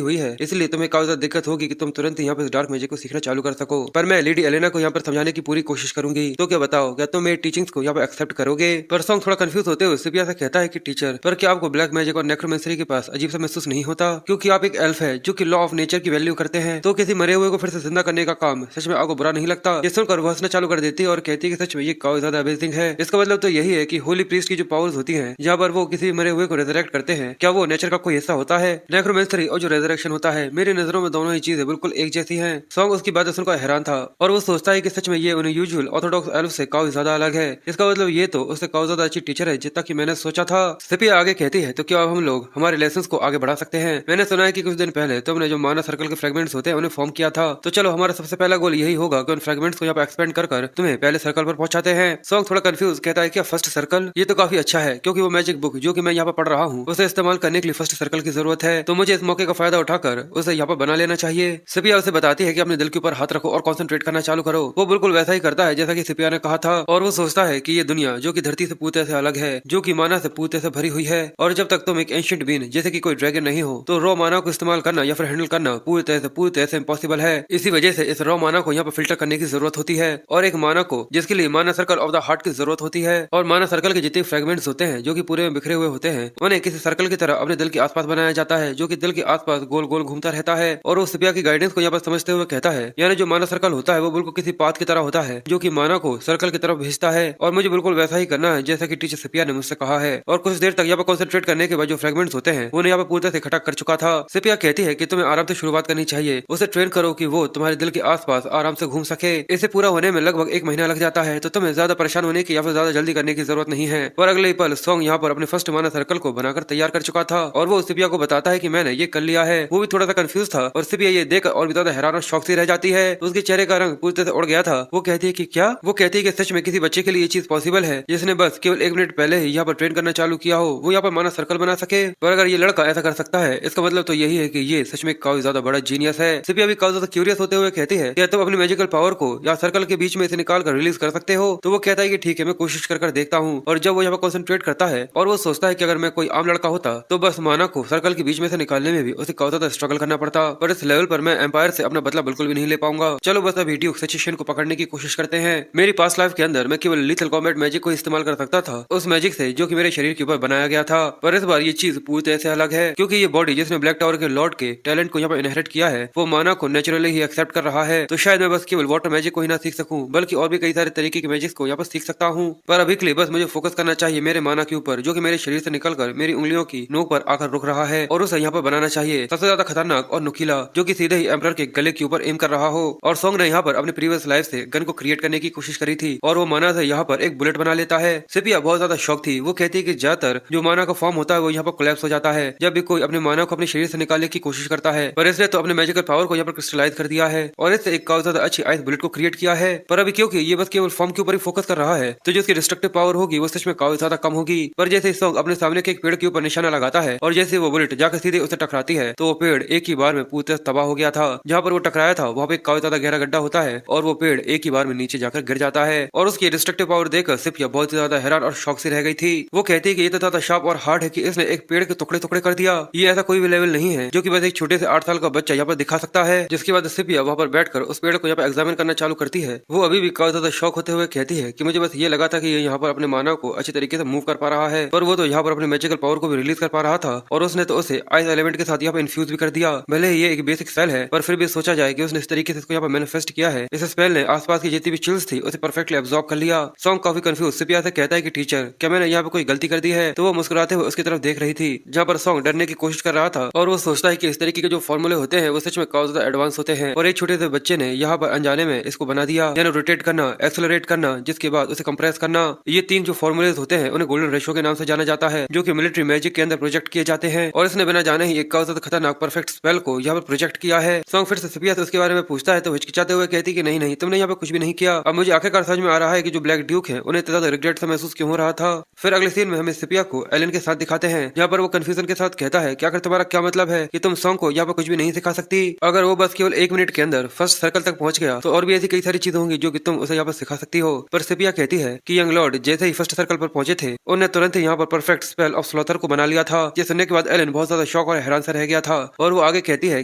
हुई है। इसलिए तुम्हें काफी ज्यादा दिक्कत होगी कि तुम तुरंत यहाँ पर डार्क मैजिक को सीखना चालू कर सको। पर मैं लेडी एलेना को यहाँ पर समझाने की पूरी कोशिश करूंगी। तो क्या बताओ, क्या तुम मेरी टीचिंग्स को यहाँ पर एक्सेप्ट करोगे? पर सॉन्ग थोड़ा कंफ्यूज होते हुए सिपिया से कहता है कि टीचर, पर क्या आपको ब्लैक मैजिक और नेक्रोमेंसरी के पास अजीब सा महसूस नहीं होता? क्योंकि आप एक एल्फ है जो कि लॉ ऑफ नेचर की वैल्यू करते हैं, तो किसी मरे हुए को फिर से जिंदा करने का काम सच में आपको बुरा नहीं लगता? ये सुनकर वो हंसना चालू कर देती है और कहती है कि सच में ये काफी ज्यादा अमेजिंग है। इसका मतलब तो यही है कि होली प्रीस्ट की जो पावर्स होती हैं जहाँ पर वो किसी मरे हुए को रेजरेक्ट करते हैं, क्या वो नेचर का कोई हिस्सा होता है? नेक्रोमेंसरी और जो रेजरेक्शन होता है, मेरी नजरों में दोनों ही चीजें बिल्कुल एक जैसी हैं। सॉन्ग उसकी बातें सुनकर हैरान था और वो सोचता है कि सच में ये उन्हें यूजुअल ऑर्थोडॉक्स एल्फ से काफी ज्यादा अलग है। इसका मतलब ये तो उससे काफी ज्यादा अच्छी टीचर है जितना कि मैंने सोचा था। सिपिया आगे कहती है तो क्या अब हम लोग हमारे लेसन्स को आगे बढ़ा सकते हैं? मैंने सुना है कि कुछ दिन पहले तुमने जो माना सर्कल के फ्रेगमेंट्स होते हैं उन्हें फॉर्म किया था, तो चलो हमारा सबसे पहला गोल यही होगा कि उन फ्रेगमेंट्स को यहाँ पर एक्सपेंड कर तुम्हें पहले सर्कल पर पहुंचाते हैं। सॉन्ग थोड़ा कंफ्यूज कहता है क्या फर्स्ट सर्कल? ये तो काफी अच्छा है क्योंकि वो मैजिक बुक जो कि मैं यहाँ पर पढ़ रहा हूँ उसे इस्तेमाल करने के लिए फर्स्ट सर्कल की जरूरत है, तो मुझे इस मौके का फायदा उठाकर उसे यहाँ पर बना लेना चाहिए। सिपिया उसे बताती है कि अपने दिल के ऊपर हाथ रखो और कॉन्सेंट्रेट करना चालू करो। वो बिल्कुल वैसा ही करता है जैसा कि सिपिया ने कहा था, और वो सोचता है कि ये दुनिया जो कि धरती से पूते से अलग है, जो कि माना से पूते से भरी हुई है, और जब तक तुम एक एंशिएंट बीन जैसे कि कोई ड्रैगन नहीं हो तो रॉ माना को इस्तेमाल करना या फिर हैंडल करना पूरी तरह से इम्पॉसिबल है। इसी वजह से इस रॉ माना को यहाँ पर फिल्टर करने की जरूरत होती है, और एक माना को जिसके लिए माना सर्कल ऑफ द हार्ट की जरूरत होती है। और माना सर्कल के जितने फ्रेगमेंट्स होते हैं जो कि पूरे में बिखरे हुए होते हैं उन्हें किसी सर्कल की तरह अपने दिल के आसपास बनाया जाता है जो कि दिल के आसपास गोल गोल घूमता रहता है। और वो सिपिया की गाइडेंस को यहाँ पर समझते हुए कहता है यानी जो माना सर्कल होता है वो बिल्कुल किसी पाथ की तरह होता है जो कि माना को सर्कल की तरफ भेजता है, और मुझे बिल्कुल वैसा ही करना है जैसा कि टीचर सिपिया ने मुझसे कहा है। और कुछ देर तक यहाँ पर कॉन्सेंट्रेट करने के बाद जो फ्रेगमेंट्स होते हैं उन्हें यहाँ पर पूरी तरह से इकट्ठा कर चुका था। सिपिया कहती है कि तुम्हें आराम से शुरुआत करनी चाहिए, उसे ट्रेन करो कि वो तुम्हारे दिल के आसपास आराम से घूम सके। इसे पूरा होने में लगभग 1 महीना लग जाता है, तो तुम्हें ज्यादा परेशान होने की या फिर ज्यादा जल्दी करने की जरूरत नहीं है। पर अगले ही पल सॉन्ग यहाँ पर अपने फर्स्ट माना सर्कल को बनाकर तैयार कर चुका था, और वो सिपिया को बताता है कि मैंने ये कर लिया है। वो भी थोड़ा सा कंफ्यूज था, और सिपिया ये देख और भी ज्यादा हैरान और शौक से रह जाती है। उसके चेहरे का रंग पूरी तरह से उड़ गया था। वो कहती है कि क्या? वो कहती है कि सच में किसी बच्चे के लिए ये चीज पॉसिबल है जिसने बस केवल 1 मिनट पहले ही यहाँ पर ट्रेन करना चालू किया हो, वो यहाँ पर माना सर्कल बना सके। पर अगर ये लड़का ऐसा कर सकता है इसका मतलब तो यही है कि ये सच में काफी ज्यादा बड़ा जीनियस है। सिपिया भी काफी ज्यादा क्यूरियस होते हुए कहती है क्या तुम अपनी मैजिकल पावर को या सर्कल के बीच में इसे निकाल कर रिलीज कर सकते हो? तो वो कहता है कि ठीक है, मैं कोशिश कर देखता हूँ। और जब वो यहाँ पर कॉन्सेंट्रेट करता है और वो सोचता है कि अगर मैं कोई आम लड़का होता तो बस माना को सर्कल के बीच में से निकालने में भी उसे काफी ज्यादा स्ट्रगल करना पड़ता, पर इस लेवल पर मैं एम्पायर से अपना बदला बिल्कुल भी नहीं ले पाऊंगा। चलो बस अभी ड्यूक सिचुएशन को पकड़ने की कोशिश करते हैं। मेरी पास्ट लाइफ के अंदर मैं केवल लीथल कॉम्बैट मैजिक को इस्तेमाल कर सकता था, उस मैजिक से जो कि मेरे शरीर के ऊपर बनाया गया था। पर इस बार ये चीज पूरी तरह से अलग है क्योंकि ये बॉडी जिसने ब्लैक टावर के लॉर्ड के टैलेंट को यहाँ पर इनहेरिट किया है वो माना को नेचुरली ही एक्सेप्ट कर रहा है। तो शायद मैं बस केवल वाटर मैजिक को ही ना सीख सकूं बल्कि और भी कई सारे तरीके के मैजिक को यहाँ पर सीख सकता हूँ। पर अभी के लिए बस मुझे फोकस करना चाहिए मेरे माना के ऊपर जो कि मेरे शरीर से निकलकर मेरी उंगलियों की नोक पर आकर रुक रहा है, और उसे यहाँ पर बनाना चाहिए सबसे ज्यादा खतरनाक और नुकीला जो कि सीधे ही एम्परर के गले के ऊपर एम कर रहा हो। और सॉन्ग ने यहाँ पर अपने प्रीवियस लाइफ से गन को क्रिएट करने की कोशिश करी थी और वो माना से यहाँ पर एक बुलेट बना लेता है। सिपिया बहुत ज्यादा शौक थी। वो कहती है कि ज्यादातर जो माना का फॉर्म होता है वो यहाँ पर कोलैप्स हो जाता है जब भी कोई अपने माना को अपने शरीर से निकालने की कोशिश करता है, पर इसने तो अपने मैजिकल पावर को यहाँ पर क्रिस्टलाइज कर दिया है और इससे एक काफी ज्यादा अच्छी आइस बुलेट को क्रिएट किया है। पर अभी क्योंकि ये बस केवल फॉर्म के ऊपर ही फोकस कर रहा है तो जो उसकी डिस्ट्रक्टिव पावर होगी वो सच में काफी ज्यादा कम होगी। पर जैसे सॉन्ग अपने सामने के एक पेड़ के ऊपर निशाना लगाता है और जैसे वो बुलेट जाकर सीधे उसे टकराती है तो वो पेड़ एक ही बार में पूरी तरह तबाह हो गया था। जहाँ पर वो टकराया था वहाँ पे काफी ज्यादा गहरा गड्ढा होता है और वो पेड़ एक ही बार में नीचे जाकर गिर जाता है। और उसकी डिस्ट्रक्टिव पावर देखकर सिपिया बहुत ज्यादा हैरान और शौक से रह गई थी। वो कहती है कि ये तो ज्यादा शार्प और हार्ड है कि इसने एक पेड़ के टुकड़े टुकड़े कर दिया। ये ऐसा कोई भी लेवल नहीं है जो कि बस एक छोटे से 8 साल का बच्चा यहाँ पर दिखा सकता है। जिसके बाद सिपिया वहाँ पर बैठकर उस पेड़ को यहाँ पर एग्जामिन करना चालू करती है। वो अभी भी काफी ज्यादा शौक होते हुए कहती है कि मुझे बस ये लगा था कि ये यहाँ पर अपने मानव को अच्छी तरीके से मूव कर पा रहा है, पर वो तो यहाँ पर अपने मैजिकल पावर को भी रिलीज कर पा रहा था और उसने तो उसे आइस एलिमेंट के साथ यहाँ पर इन्फ्यूज भी कर दिया। भले ही ये एक बेसिक स्पेल है पर फिर भी सोचा जाए कि उसने इस तरीके से इसको यहाँ पर मैनिफेस्ट किया है। इस स्पेल ने आसपास की जितनी भी चिल्स थी उसे परफेक्टली एब्जॉर्ब कर लिया। सॉन्ग काफी कंफ्यूज सिपिया से कहता है कि टीचर क्या मैंने यहाँ पे कोई गलती कर दी है, तो वो मुस्कुराते हुए उसकी तरफ देख रही थी। जहाँ पर सॉन्ग सॉन्ग डरने की कोशिश कर रहा था और वो सोचता है कि इस तरीके के जो फॉर्मूले होते हैं वो सच में काफी ज्यादा एडवांस होते हैं और एक छोटे से बच्चे ने यहाँ पर अनजाने में इसको बना दिया, यानी रोटेट करना, एक्सेलरेट करना, जिसके बाद उसे कंप्रेस करना। ये तीन जो फॉर्मूले होते हैं उन्हें गोल्डन रेशो के नाम से जाना जाता है, जो कि मिलिट्री मैजिक के अंदर प्रोजेक्ट किए जाते हैं और इसने बिना जाने ही एक काफी ज्यादा खतरनाक परफेक्ट स्पेल को यहाँ पर प्रोजेक्ट किया है। सॉन्ग फिर से सिपिया से उसके बारे में पूछता है तो हिचकिचाते हुए कहती कि नहीं नहीं, तुमने यहाँ पे कुछ भी नहीं किया। अब मुझे आखिरकार समझ में आ रहा है कि जो ब्लैक ड्यूक है उन्हें इतना ज्यादा रिग्रेट सा महसूस क्यों हो रहा था। फिर अगले सीन में हमें सिपिया को एलन के साथ दिखाते हैं, जहाँ पर वो कंफ्यूजन के साथ कहता है कि आखिर तुम्हारा क्या मतलब है कि तुम सॉन्ग को यहाँ पर कुछ भी नहीं सिखा सकती। अगर वो बस केवल 1 मिनट के अंदर फर्स्ट सर्कल तक पहुंच गया तो और भी ऐसी कई सारी चीजें होंगी जो कि तुम उसे यहाँ पर सिखा सकती हो। पर सिपिया कहती है कि यंग लॉर्ड जैसे ही फर्स्ट सर्कल पर पहुंचे थे उन्हें तुरंत ही यहाँ पर परफेक्ट स्पेल ऑफ स्लॉथर को बना लिया था। ये सुनने के बाद एलन बहुत ज्यादा शॉक और हैरान सा रह गया था और वो आगे कहती है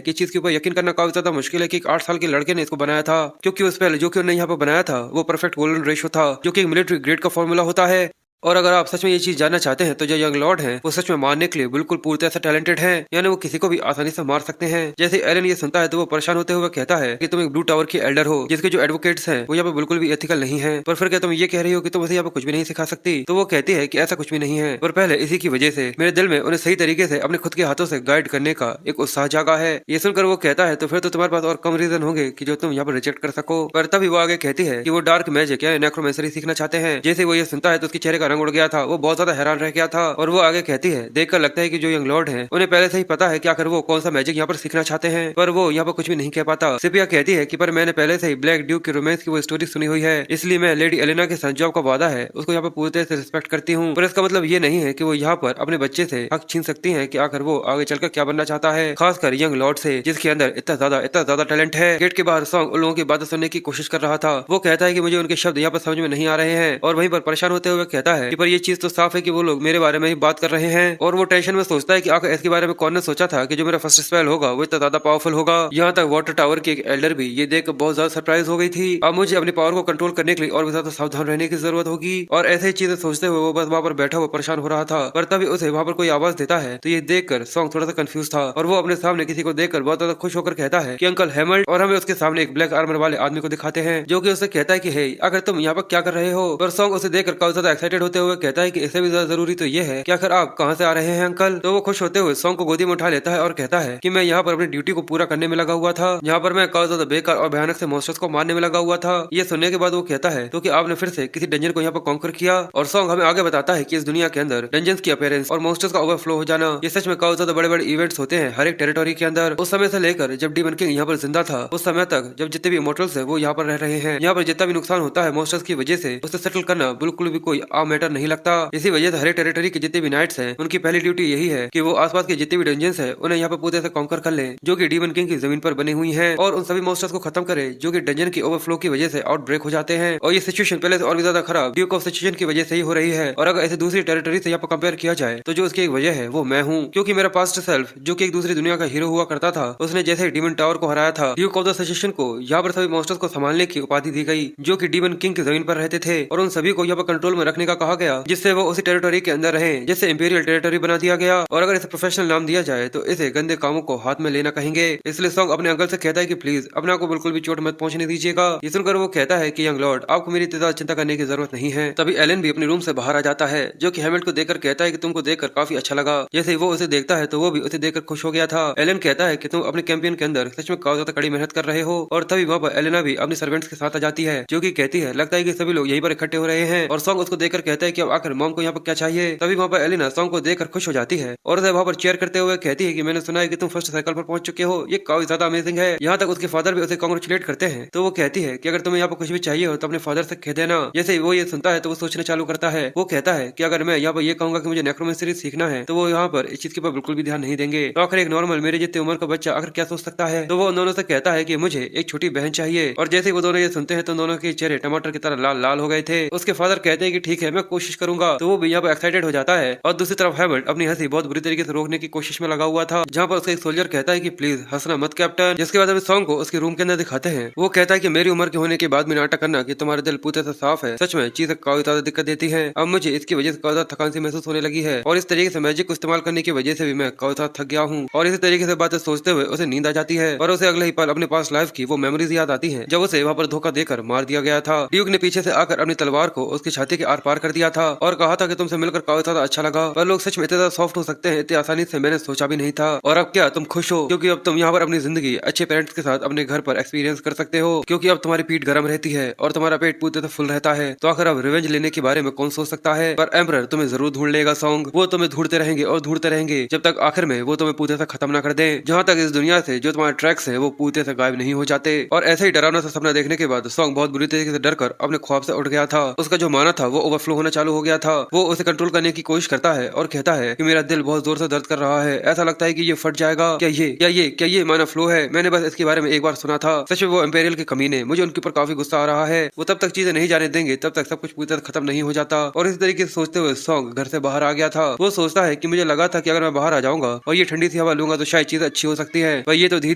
कि चीज के ऊपर यकीन करना काफी ज्यादा मुश्किल है कि एक 8 साल के लड़के ने इसको बनाया था, क्योंकि उस स्पेल जो कि उन्होंने यहाँ पर बनाया था वो परफेक्ट गोल्डन रेशो था, जो कि एक मिलिट्री ग्रेड का फॉर्मूला होता है। और अगर आप सच में ये चीज जानना चाहते हैं तो जो यंग लॉर्ड हैं वो सच में मारने के लिए बिल्कुल पूरी तरह से टैलेंटेड हैं, यानी वो किसी को भी आसानी से मार सकते हैं। जैसे एलन ये सुनता है तो वो परेशान होते हुए कहता है कि तुम एक ब्लू टावर की एल्डर हो जिसके जो एडवोकेट्स हैं वो यहाँ पे बिल्कुल भी एथिकल नहीं है, पर फिर क्या तुम ये कह रही हो कि तुम उसे यहाँ पे कुछ भी नहीं सिखा सकती। तो वो कहती है कि ऐसा कुछ भी नहीं है, पर पहले इसी की वजह से मेरे दिल में उन्हें सही तरीके से अपने खुद के हाथों से गाइड करने का एक उत्साह जागा है। ये सुनकर वो कहता है तो फिर तो तुम्हारे पास और कम रीजन होंगे कि जो तुम यहाँ पर रिजेक्ट कर सको। पर तभी वो आगे कहती है कि वो डार्क मैजिक या नेक्रोमेंसरी सीखना चाहते हैं। जैसे वो ये सुनता है तो उसके चेहरे का रंग उड़ गया था, वो बहुत ज्यादा हैरान रह गया था और वो आगे कहती है देखकर लगता है कि जो यंग लॉर्ड हैं उन्हें पहले से ही पता है कि आखिर वो कौन सा मैजिक यहाँ पर सीखना चाहते हैं, पर वो यहाँ पर कुछ भी नहीं कह पाता। सिपिया कहती है कि पर मैंने पहले से ही ब्लैक ड्यूक के रोमांस की वो स्टोरी सुनी हुई है, इसलिए मैं लेडी एलेना के साथ जो आपका वादा है उसको यहाँ पर पूरी तरह से रिस्पेक्ट करती हूँ, पर इसका मतलब ये नहीं है कि वो यहाँ पर अपने बच्चे से हक छीन सकती है कि आखिर वो आगे चलकर क्या बनना चाहता है, खासकर यंग लॉर्ड से जिसके अंदर इतना ज्यादा टैलेंट है। गेट के बाहर सॉन्ग उन लोगों की बातें सुनने की कोशिश कर रहा था। वो कहता है कि मुझे उनके शब्द यहाँ पर समझ में नहीं आ रहे हैं और वहीं पर परेशान होते हुए कहता है कि पर ये चीज तो साफ है कि वो लोग मेरे बारे में ही बात कर रहे हैं और वो टेंशन में सोचता है कि आखिर इसके बारे में कौन ने सोचा था कि जो मेरा फर्स्ट स्पेल होगा वो इतना ज्यादा पावरफुल होगा। यहाँ तक वाटर टावर की एक एल्डर भी ये देख बहुत ज्यादा सरप्राइज हो गई थी। अब मुझे अपनी पावर को कंट्रोल करने के लिए और भी ज्यादा सावधान रहने की जरूरत होगी और ऐसे ही चीजें सोचते हुए वो बस वहाँ पर बैठा हुआ परेशान हो रहा था, पर तभी उसे वहाँ पर कोई आवाज देता है तो ये देखकर सॉन्ग थोड़ा सा कंफ्यूज था और वो अपने सामने किसी को देखकर बहुत ज्यादा खुश होकर कहता है कि अंकल हैमल्ड, और हमें उसके सामने एक ब्लैक आर्मर वाले आदमी को दिखाते हैं जो कि उसे कहता है कि हे अगर तुम यहाँ पर क्या कर रहे हो, पर सॉन्ग उसे देखकर काफी ज्यादा एक्साइटेड होते हुए कहता है कि इससे भी ज्यादा जरूरी तो ये है कि आखिर आप कहाँ से आ रहे हैं अंकल। तो वो खुश होते हुए सॉन्ग को गोदी में उठा लेता है और कहता है कि मैं यहाँ पर अपनी ड्यूटी को पूरा करने में लगा हुआ था, यहाँ पर मैं काफी ज्यादा बेकार और भयानक से मॉन्स्टर्स को मारने में लगा हुआ था। ये सुनने के बाद वो कहता है तो कि आपने फिर से किसी डंजन को यहाँ पर कॉन्कर किया, और सॉन्ग हमें आगे बताता है कि इस दुनिया के अंदर डंजन्स की अपीयरेंस और मॉन्स्टर्स का ओवरफ्लो हो जाना ये सच में काफी ज्यादा बड़े बड़े इवेंट्स होते हैं हर एक टेरिटोरी के अंदर। उस समय से लेकर जब डीमन किंग यहाँ पर जिंदा था उस समय तक जब जितने भी इमॉर्टल्स है वो यहाँ पर रह रहे हैं, यहाँ पर जितना भी नुकसान होता है मॉन्स्टर्स की वजह से उसे सेटल करना बिल्कुल भी कोई आम मैटर नहीं लगता। इसी वजह से हर एक टेरिटरी के जितने भी नाइट्स हैं उनकी पहली ड्यूटी यही है कि वो आसपास के जितने भी डंजन्स है उन्हें यहाँ पर पूरे से कॉन्कर कर ले जो कि डीमन किंग की जमीन पर बनी हुई है और उन सभी मॉन्स्टर्स को खत्म करे जो कि डंजन की ओवरफ्लो की वजह से आउटब्रेक हो जाते हैं। और ये सिचुएशन पहले से और भी ज्यादा खराब ड्यूक ऑफ सिचुएशन की वजह से ही हो रही है, और अगर ऐसे दूसरी टेरिटरी से यहाँ पर कंपेयर किया जाए तो जो उसकी एक वजह है वो मैं हूँ, क्योंकि मेरा पास्ट सेल्फ जो कि एक दूसरी दुनिया का हीरो हुआ करता था उसने जैसे डीमन टावर को हराया था ड्यूक ऑफ द सिचुएशन को यहाँ पर सभी मॉन्स्टर्स को संभालने की उपाधि दी गई जो कि डीमन किंग की जमीन पर रहते थे और उन सभी को यहाँ पर कंट्रोल में रखने का कहा गया जिससे वो उसी टेरिटरी के अंदर रहे, जिससे इंपीरियल टेरिटरी बना दिया गया। और अगर इसे प्रोफेशनल नाम दिया जाए तो इसे गंदे कामों को हाथ में लेना कहेंगे। इसलिए सॉन्ग अपने अंकल से कहता है कि प्लीज अपने आप को बिल्कुल भी चोट मत पहुंचने दीजिएगा। ये सुनकर वो कहता है कि यंग लॉर्ड आपको मेरी इतनी ज्यादा चिंता करने की जरूरत नहीं है। तभी एलन भी अपने रूम से बाहर आ जाता है जो कि हैमिल्टन को देखकर कहता है कि तुमको देखकर काफी अच्छा लगा। जैसे वो उसे देखता है तो वो भी उसे देखकर खुश हो गया था। एलन कहता है कि तुम अपने कैंपेन के अंदर सच में काफी ज्यादा कड़ी मेहनत कर रहे हो, और तभी वहाँ पर एलेना भी अपनी सर्वेंट्स के साथ आ जाती है जो कि कहती है लगता है कि सभी लोग यहीं पर इकट्ठे हो रहे हैं, और सॉन्ग उसको देखकर कहता है कि अब आखिर मॉम को यहाँ पर क्या चाहिए। तभी वहाँ पर एलेना सॉन्ग को देखकर खुश हो जाती है और उसे वहाँ पर चेयर करते हुए कहती है कि मैंने सुना है कि तुम फर्स्ट साइकिल पर पहुंच चुके हो, ये काफी ज्यादा अमेजिंग है। यहाँ तक उसके फादर भी उसे कांग्रेचुलेट करते हैं। तो वो कहती है कि अगर तुम्हें यहाँ पर कुछ भी चाहिए हो तो अपने फादर से कह देना। जैसे वो ये सुनता है तो वो सोचना चालू करता है। वो कहता है कि अगर मैं यहाँ पर ये कहूंगा कि मुझे नेक्रोमेंसरी सीखना है तो वो यहाँ पर इस चीज के ऊपर बिल्कुल भी ध्यान नहीं देंगे। तो आखिर एक नॉर्मल मेरे जितने उम्र का बच्चा आखिर क्या सोच सकता है। तो वो उन दोनों से कहता है कि मुझे एक छोटी बहन चाहिए, और जैसे वो दोनों ये सुनते हैं तो दोनों के चेहरे टमाटर की तरह लाल लाल हो गए थे। उसके फादर कहते हैं कि ठीक है मैं कोशिश करूंगा। तो वो भी यहाँ पर एक्साइटेड हो जाता है, और दूसरी तरफ हैमल्ड अपनी हंसी बहुत बुरी तरीके से रोकने की कोशिश में लगा हुआ था, जहाँ पर उसका एक सोल्जर कहता है कि प्लीज हंसना मत कैप्टन। जिसके बाद सॉन्ग को उसके रूम के अंदर दिखाते हैं। वो कहता है कि मेरी उम्र के होने के बाद भी नाटक करना कि तुम्हारा दिल पूरे से साफ है, सच में चीजें काफी ज्यादा दिक्कत देती है। अब मुझे इसकी वजह से काफी ज्यादा थकान सी महसूस होने लगी है, और इस तरीके से मैजिक को इस्तेमाल करने की वजह से भी मैं काफी ज्यादा थक गया हूँ। और इसी तरीके से बातें सोचते हुए उसे नींद आ जाती है, और उसे अगले ही पल अपने पास लाइफ की वो मेमोरीज याद आती है जब उसे वहाँ पर धोखा देकर मार दिया गया था। ड्यूक ने पीछे से आकर अपनी तलवार को उसकी छाती के आर पार कर दिया था और कहा था कि तुमसे मिलकर काफी ज्यादा अच्छा लगा, पर लोग सच में इतने ज्यादा सॉफ्ट हो सकते हैं इतनी आसानी से मैंने सोचा भी नहीं था। और अब क्या तुम खुश हो क्योंकि अब तुम यहाँ पर अपनी जिंदगी अच्छे पेरेंट्स के साथ अपने घर पर एक्सपीरियंस कर सकते हो, क्योंकि अब तुम्हारी पीठ गर्म रहती है और तुम्हारा पेट पूरे से फुल रहता है। तो आखिर अब रिवेंज लेने के बारे में कौन सोच सकता है, पर एम्परर तुम्हें जरूर ढूंढ लेगा। सॉन्ग वो तुम्हें ढूंढते रहेंगे और ढूंढते रहेंगे जब तक आखिर में वो तुम्हें पूरे से खत्म ना कर दे, जहाँ तक इस दुनिया से जो तुम्हारे ट्रैक्स है वो पूरे से गायब नहीं हो जाते। और ऐसे ही डरावना सा सपना देखने के बाद सॉन्ग बहुत बुरी तरीके से डर कर अपने ख्वाब से उठ गया था। उसका जो माना था वो ओवरफ्लो होना चालू हो गया था। वो उसे कंट्रोल करने की कोशिश करता है और कहता है कि मेरा दिल बहुत जोर से दर्द कर रहा है, ऐसा लगता है कि ये फट जाएगा। क्या ये माना फ्लो है? मैंने बस इसके बारे में एक बार सुना था। सच में वो एम्पेरियल के कमीने, मुझे उनके ऊपर काफी गुस्सा आ रहा है। वो तब तक चीजें नहीं जाने देंगे तब तक सब कुछ पूरी तरह खत्म नहीं हो जाता। और इस तरीके से सोचते हुए सॉन्ग घर से बाहर आ गया था। वो सोचता है कि मुझे लगा था कि अगर मैं बाहर आ जाऊंगा और ये ठंडी सी हवा लूंगा तो शायद चीजें अच्छी हो सकती है, पर ये तो धीरे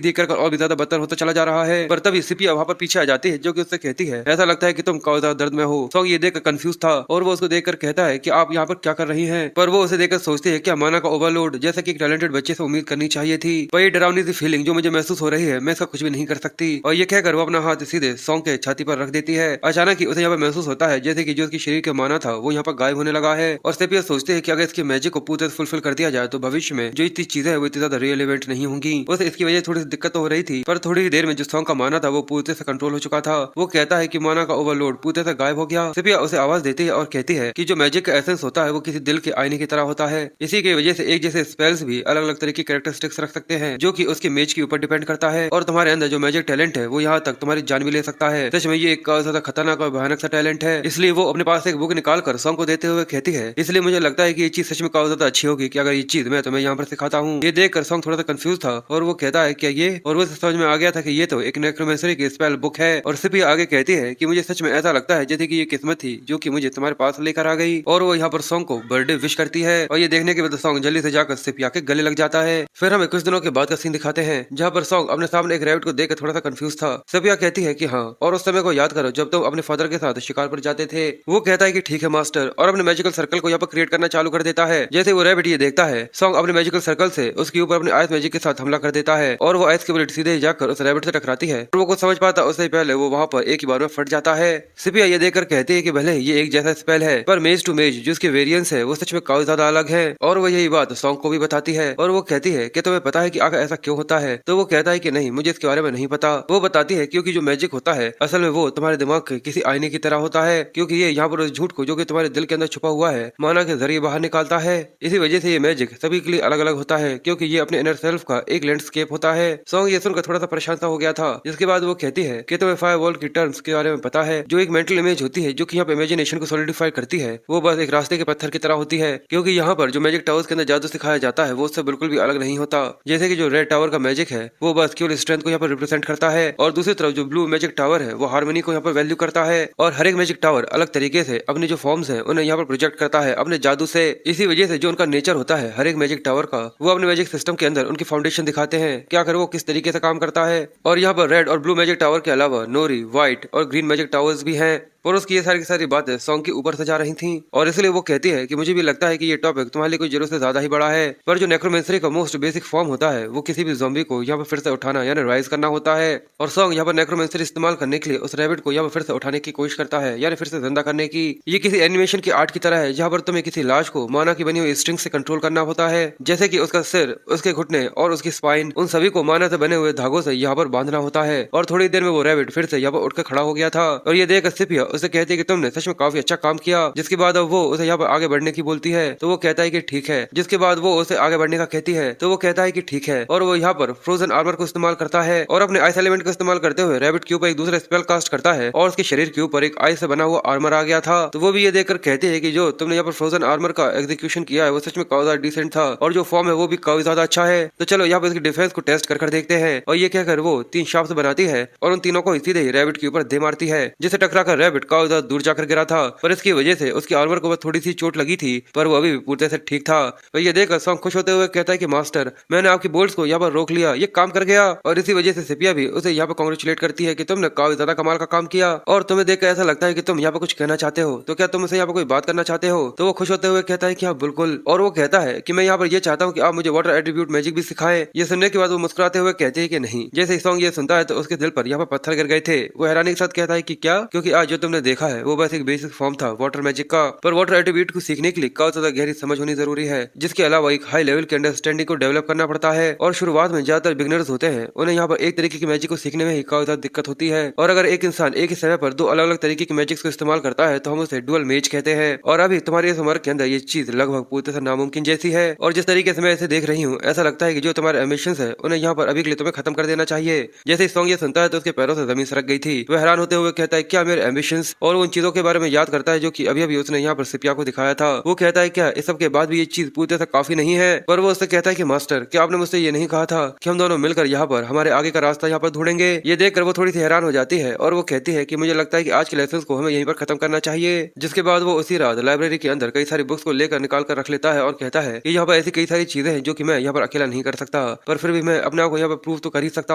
धीरे कर और भी ज्यादा बदतर होता चला जा रहा है। पर तभी सिपिया वहाँ पर पीछे आ जाती है जो कि उससे कहती है ऐसा लगता है कि तुम काफी ज्यादा दर्द में हो। सॉन्ग ये देखकर कंफ्यूज था और वो उसको देखकर कहता है कि आप यहाँ पर क्या कर रही हैं, पर वो उसे देखकर सोचती है क्या माना का ओवरलोड जैसा कि एक टैलेंटेड बच्चे से उम्मीद करनी चाहिए थी, पर ये डरावनी सी फीलिंग जो मुझे महसूस हो रही है मैं इसका कुछ भी नहीं कर सकती। और ये कहकर वो अपना हाथ सीधे सॉन्ग के छाती पर रख देती है। अचानक ही उसे यहाँ पर महसूस होता है जैसे कि जो उसकी शरीर के माना था वो यहाँ पर गायब होने लगा है। और सेपिया सोचते हैं कि अगर इसकी मैजिक को पूरे फुलफिल कर दिया जाए तो भविष्य में जो इतनी चीजें है वो इतनी ज्यादा रिलेवेंट नहीं होंगी। उसे इसकी वजह थोड़ी सी दिक्कत तो हो रही थी, पर थोड़ी ही देर में जो सॉन्ग का माना था वो पूरे से कंट्रोल हो चुका था। वो कहता है कि माना का ओवरलोड पूरे से गायब हो गया। सेपिया उसे आवाज देती है और कहती है कि जो मैजिक का एसेंस होता है वो किसी दिल के आईने की तरह होता है। इसी की वजह से एक जैसे स्पेल्स भी अलग अलग तरह की कैरेक्टरिस्टिक्स रख सकते हैं जो कि उसके मेज के ऊपर डिपेंड करता है। और तुम्हारे अंदर जो मैजिक टैलेंट है वो यहाँ तक तुम्हारी जान भी ले सकता है। सच में ये एक ज्यादा खतरनाक और भयानक सा टैलेंट है। इसलिए वो अपने पास एक बुक निकाल कर सॉन्ग को देते हुए कहती है इसलिए मुझे लगता है कि ये चीज सच में काफी ज्यादा अच्छी होगी कि अगर ये चीज मैं तुम्हें यहाँ पर सिखाता हूँ। ये देखकर सॉन्ग थोड़ा सा कंफ्यूज था और वो कहता है क्या ये, और वो समझ में आ गया था कि ये तो एक नेक्रोमेंसरी की स्पेल बुक है। और सिर्फ आगे कहती है कि मुझे सच में ऐसा लगता है जैसे कि ये किस्मत थी जो कि मुझे तुम्हारे पास लेकर आ गई। और वो यहाँ पर सॉन्ग को बर्थडे विश करती है और ये देखने के बाद सॉन्ग जल्दी से जाकर सिपिया के गले लग जाता है। फिर हमें कुछ दिनों के बाद का सीन दिखाते हैं जहाँ पर सॉन्ग अपने सामने एक रैबिट को देखकर थोड़ा सा कंफ्यूज था। सिपिया कहती है कि हाँ, और उस समय को याद करो जब तुम अपने फादर के साथ शिकार पर जाते थे। वो कहता है कि ठीक है मास्टर, और अपने मैजिकल सर्कल को यहाँ पर क्रिएट करना चालू कर देता है। जैसे वो रैबिट ये देखता है सॉन्ग अपने मैजिकल सर्कल से उसके ऊपर अपने आइस मैजिक के साथ हमला कर देता है और वो आइस की बुलेट सीधे जाकर उस रैबिट से टकराती है। और वो कुछ समझ पाता उससे पहले वो वहाँ पर एक ही बार में फट जाता है। सिपिया ये देखकर कहती है कि भले ये एक जैसा स्पेल है पर मेज टू मेज जो उसके वेरिएंस है वो सच में काफी ज्यादा अलग है। और वो यही बात सॉन्ग को भी बताती है और वो कहती है कि तुम्हें पता है कि आखिर ऐसा क्यों होता है। तो वो कहता है कि नहीं, मुझे इसके बारे में नहीं पता। वो बताती है क्योंकि जो मैजिक होता है असल में वो तुम्हारे दिमाग के किसी आईने की तरह होता है, क्योंकि ये यहाँ पर उस झूठ को जो कि तुम्हारे दिल के अंदर छुपा हुआ है माना के जरिए बाहर निकालता है। इसी वजह से ये मैजिक सभी के लिए अलग अलग होता है क्योंकि ये अपने इनर सेल्फ का एक लैंडस्केप होता है। सॉन्ग ये सुनकर थोड़ा सा परेशान सा हो गया था। जिसके बाद वो कहती है कि तुम्हें फायर वॉल की टर्म्स के बारे में पता है, जो एक मेंटल इमेज होती है जो कि यहाँ पे इमेजिनेशन को सॉलिडिफाई करती है। वो बस एक रास्ते के पत्थर की तरह होती है क्योंकि यहाँ पर जो मैजिक टावर्स के अंदर जादू सिखाया जाता है वो उससे बिल्कुल भी अलग नहीं होता। जैसे कि जो रेड टावर का मैजिक है वो बस केवल स्ट्रेंथ को यहाँ पर रिप्रेजेंट करता है और दूसरी तरफ जो ब्लू मैजिक टावर है वो हार्मनी को यहाँ पर वैल्यू करता है। और हर एक मैजिक टावर अलग तरीके से अपनी जो फॉर्म्स है उन्हें यहाँ पर प्रोजेक्ट करता है अपने जादू से। इसी वजह से जो उनका नेचर होता है हर एक मैजिक टावर का वो अपने मैजिक सिस्टम के अंदर उनकी फाउंडेशन दिखाते हैं क्या कर वो किस तरीके से काम करता है। और यहाँ पर रेड और ब्लू मैजिक टावर के अलावा नोरी, व्हाइट और ग्रीन मैजिक टावर्स भी हैं। और उसकी ये सारी की सारी बातें सॉन्ग के ऊपर से जा रही थी और इसलिए वो कहती है कि मुझे भी लगता है कि ये टॉपिक तुम्हारे लिए कोई जरूरत से ज्यादा ही बड़ा है, पर जो नेक्रोमेंसरी का मोस्ट बेसिक फॉर्म होता है वो किसी भी ज़ॉम्बी को यहाँ पर फिर से उठाना यानी राइज करना होता है। और सॉन्ग यहाँ पर नेक्रोमेंसरी इस्तेमाल करने के लिए उस रैबिट को यहाँ पर फिर से उठाने की कोशिश करता है यानी फिर से जिंदा करने की। ये किसी एनिमेशन की आर्ट की तरह है जहाँ पर तुम्हें किसी लाश को माना की बनी हुई स्ट्रिंग से कंट्रोल करना होता है, जैसे कि उसका सिर, उसके घुटने और उसकी स्पाइन, उन सभी को माना से बने हुए धागों से यहाँ पर बांधना होता है। और थोड़ी देर में वो रैबिट फिर से यहाँ पर उठकर खड़ा हो गया था और ये देखकर सिपिया उसे कहती है कि तुमने सच में काफी अच्छा काम किया। जिसके बाद अब वो उसे यहाँ पर आगे बढ़ने की बोलती है तो वो कहता है कि ठीक है। जिसके बाद वो उसे आगे बढ़ने का कहती है तो वो कहता है कि ठीक है। और वो यहाँ पर फ्रोजन आर्मर को इस्तेमाल करता है और अपने आइस एलिमेंट को इस्तेमाल करते हुए रैबिट के ऊपर एक दूसरा स्पेल कास्ट करता है और उसके शरीर के ऊपर एक आइस से बना हुआ आर्मर आ गया था। तो वो भी ये देखकर कहती है कि जो तुमने यहाँ पर फ्रोजन आर्मर का एग्जीक्यूशन किया है वो सच में काफी ज्यादा डिसेंट था और जो फॉर्म है वो भी काफी ज्यादा अच्छा है। तो चलो यहाँ पर इसकी डिफेंस को टेस्ट कर देखते हैं। और ये कहकर वो 3 शाफ्ट बनाती है और उन तीनों को सीधे ही रैबिट के ऊपर दे मारती है, जिसे टकराकर रैबिट काफी ज्यादा दूर जाकर गिरा था। पर इसकी वजह से उसकी आर्मर को बस थोड़ी सी चोट लगी थी पर वो अभी भी पूरे से ठीक था। तो ये देखकर सॉन्ग खुश होते हुए कहता है कि मास्टर, मैंने आपकी बोल्ट्स को यहाँ पर रोक लिया, ये काम कर गया। और इसी वजह से सिपिया भी उसे यहाँ पर कांग्रेचुलेट करती है कि तुमने काफी ज्यादा कमाल का काम किया और तुम्हें देखकर ऐसा लगता है कि तुम यहाँ पर कुछ कहना चाहते हो, तो क्या तुम उसे यहाँ पर कोई बात करना चाहते हो? तो वो खुश होते हुए कहता है कि हाँ बिल्कुल। और वो कहता है कि मैं यहाँ पर ये चाहता हूँ कि आप मुझे वाटर एट्रीब्यूट मैजिक भी सिखाएं। ये सुनने के बाद वो मुस्कुराते हुए कहते हैं कि नहीं। जैसे ही सॉन्ग ये सुनता है तो उसके दिल पर यहाँ पर पत्थर गिर गए थे। वो हैरानी के साथ कहता है कि क्या? क्योंकि आज जो तुमने देखा है वो बस एक बेसिक फॉर्म था वाटर मैजिक का, पर वाटर एट्रीब्यूट को सीखने के लिए काफी ज्यादा गहरी समझ होनी जरूरी है, जिसके अलावा एक हाई लेवल की अंडरस्टैंडिंग को डेवलप करना पड़ता है। और शुरुआत में ज्यादातर बिगनर्स होते हैं, उन्हें यहाँ पर एक तरीके की मैजिक को सीखने में ही काफी ज्यादा दिक्कत होती है। और अगर एक इंसान एक ही समय पर दो अलग अलग तरीके की मैजिक्स को इस्तेमाल करता है तो हम उसे डुअल मेज कहते हैं। और अभी तुम्हारी इस उम्र के अंदर ये चीज लगभग पूरी तरह से नामुमकिन जैसी है। और जिस तरीके से मैं इसे देख रही हूँ, ऐसा लगता है कि जो तुम्हारे एम्बिशंस है उन्हें यहाँ पर अभी के लिए तुम्हें खत्म कर देना चाहिए। जैसे इस सॉन्ग ये सुनता है तो उसके पैरों से जमीन सरक गई थी। वह हैरान होते हुए कहता है क्या मेरे एम्बिशंस, और उन चीजों के बारे में याद करता है जो कि अभी अभी उसने यहाँ पर सिपिया को दिखाया था। वो कहता है क्या इस सब के बाद भी ये चीज पूरी तरह से काफी नहीं है, पर वो उससे कहता है कि मास्टर क्या आपने मुझसे ये नहीं कहा था कि हम दोनों मिलकर यहाँ पर हमारे आगे का रास्ता यहाँ पर ढूंढेंगे। ये देखकर वो थोड़ी सी हैरान हो जाती है और वो कहती है कि मुझे लगता है कि आज के लेसन को हमें यहीं पर खत्म करना चाहिए। जिसके बाद वो उसी रात लाइब्रेरी के अंदर कई सारी बुक्स को लेकर निकाल कर रख लेता है और कहता है कि यहाँ पर ऐसी कई सारी चीजें हैं जो कि मैं यहाँ पर अकेला नहीं कर सकता, पर फिर भी मैं अपने आप को यहाँ पर प्रूव तो कर ही सकता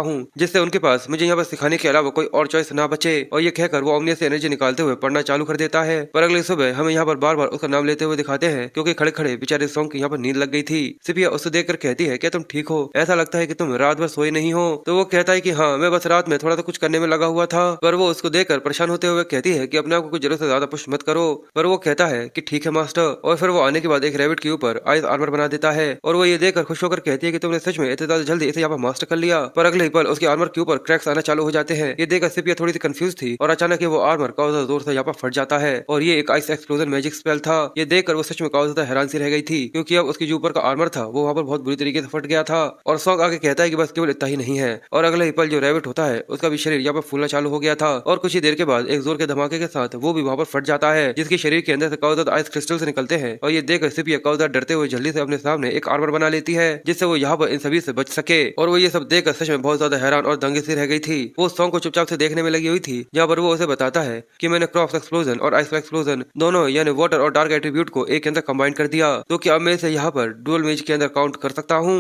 हूँ, जिससे उनके पास मुझे यहाँ पर सिखाने के अलावा कोई और चॉइस ना बचे। और ये कहकर वो ओमनियस से एनर्जी निकालते हुए पढ़ना चालू कर देता है। पर अगले सुबह हमें यहाँ पर बार बार उसका नाम लेते हुए दिखाते हैं, क्योंकि खड़े खड़े बेचारे सॉन्ग की यहाँ पर नींद लग गई थी। सिपिया उसे देखकर कहती है क्या तुम ठीक हो, ऐसा लगता है कि तुम रात भर सोए नहीं हो। तो वो कहता है कि हाँ मैं बस रात में थोड़ा सा कुछ करने में लगा हुआ था। पर वो उसको देखकर परेशान होते हुए कहती है कि अपने आप को कुछ जरूरत से ज्यादा पुश मत करो। पर वो कहता है कि ठीक है मास्टर। और फिर वो आने के बाद एक रैबिट के ऊपर आइस आर्मर बना देता है और वो ये देखकर खुश होकर कहती है कि तुमने सच में इतने ज्यादा जल्दी इसे यहाँ पर मास्टर कर लिया। पर अगले ही पल उसके आर्मर के ऊपर क्रैक्स आना चालू हो जाते हैं। ये देखकर सिपिया थोड़ी सी कंफ्यूज थी और अचानक ही वो आर्मर काफी ज्यादा जोर से यहाँ पर फट जाता है और ये एक आइस एक्सप्लोजन मैजिक स्पेल था। ये देखकर वो सच में काफी ज्यादा हैरान सी रह गई थी, क्योंकि अब उसके जो ऊपर का आर्मर था वो वहाँ पर बहुत बुरी तरीके से फट गया था। और सॉन्ग आगे कहता है कि बस केवल इतना ही नहीं है, और अगले ही पल जो रैबिट होता है उसका भी शरीर यहाँ पर फूलना चालू हो गया था और कुछ ही देर के बाद एक जोर के धमाके के साथ वो भी वहाँ पर फट जाता है, जिसके शरीर के अंदर से काफी ज्यादा आइस क्रिस्टल से निकलते हैं। और ये देखकर सिपिया काफी ज्यादा डरते हुए जल्दी से अपने सामने एक आर्मर बना लेती है, जिससे वो यहाँ पर इन सभी से बच सके। और वो ये सब देखकर सच में बहुत ज्यादा हैरान और दंगे से रह गई थी। वो सॉन्ग को चुपचाप से देखने में लगी हुई थी, जहाँ पर वो उसे बताता है कि मैंने क्रॉस एक्सप्लोजन और आइस एक्सप्लोजन दोनों यानी वाटर और डार्क एट्रीब्यूट को एक के अंदर कंबाइन कर दिया, तो क्या अब मैं इसे यहाँ पर डुअल मेज के अंदर काउंट कर सकता हूँ।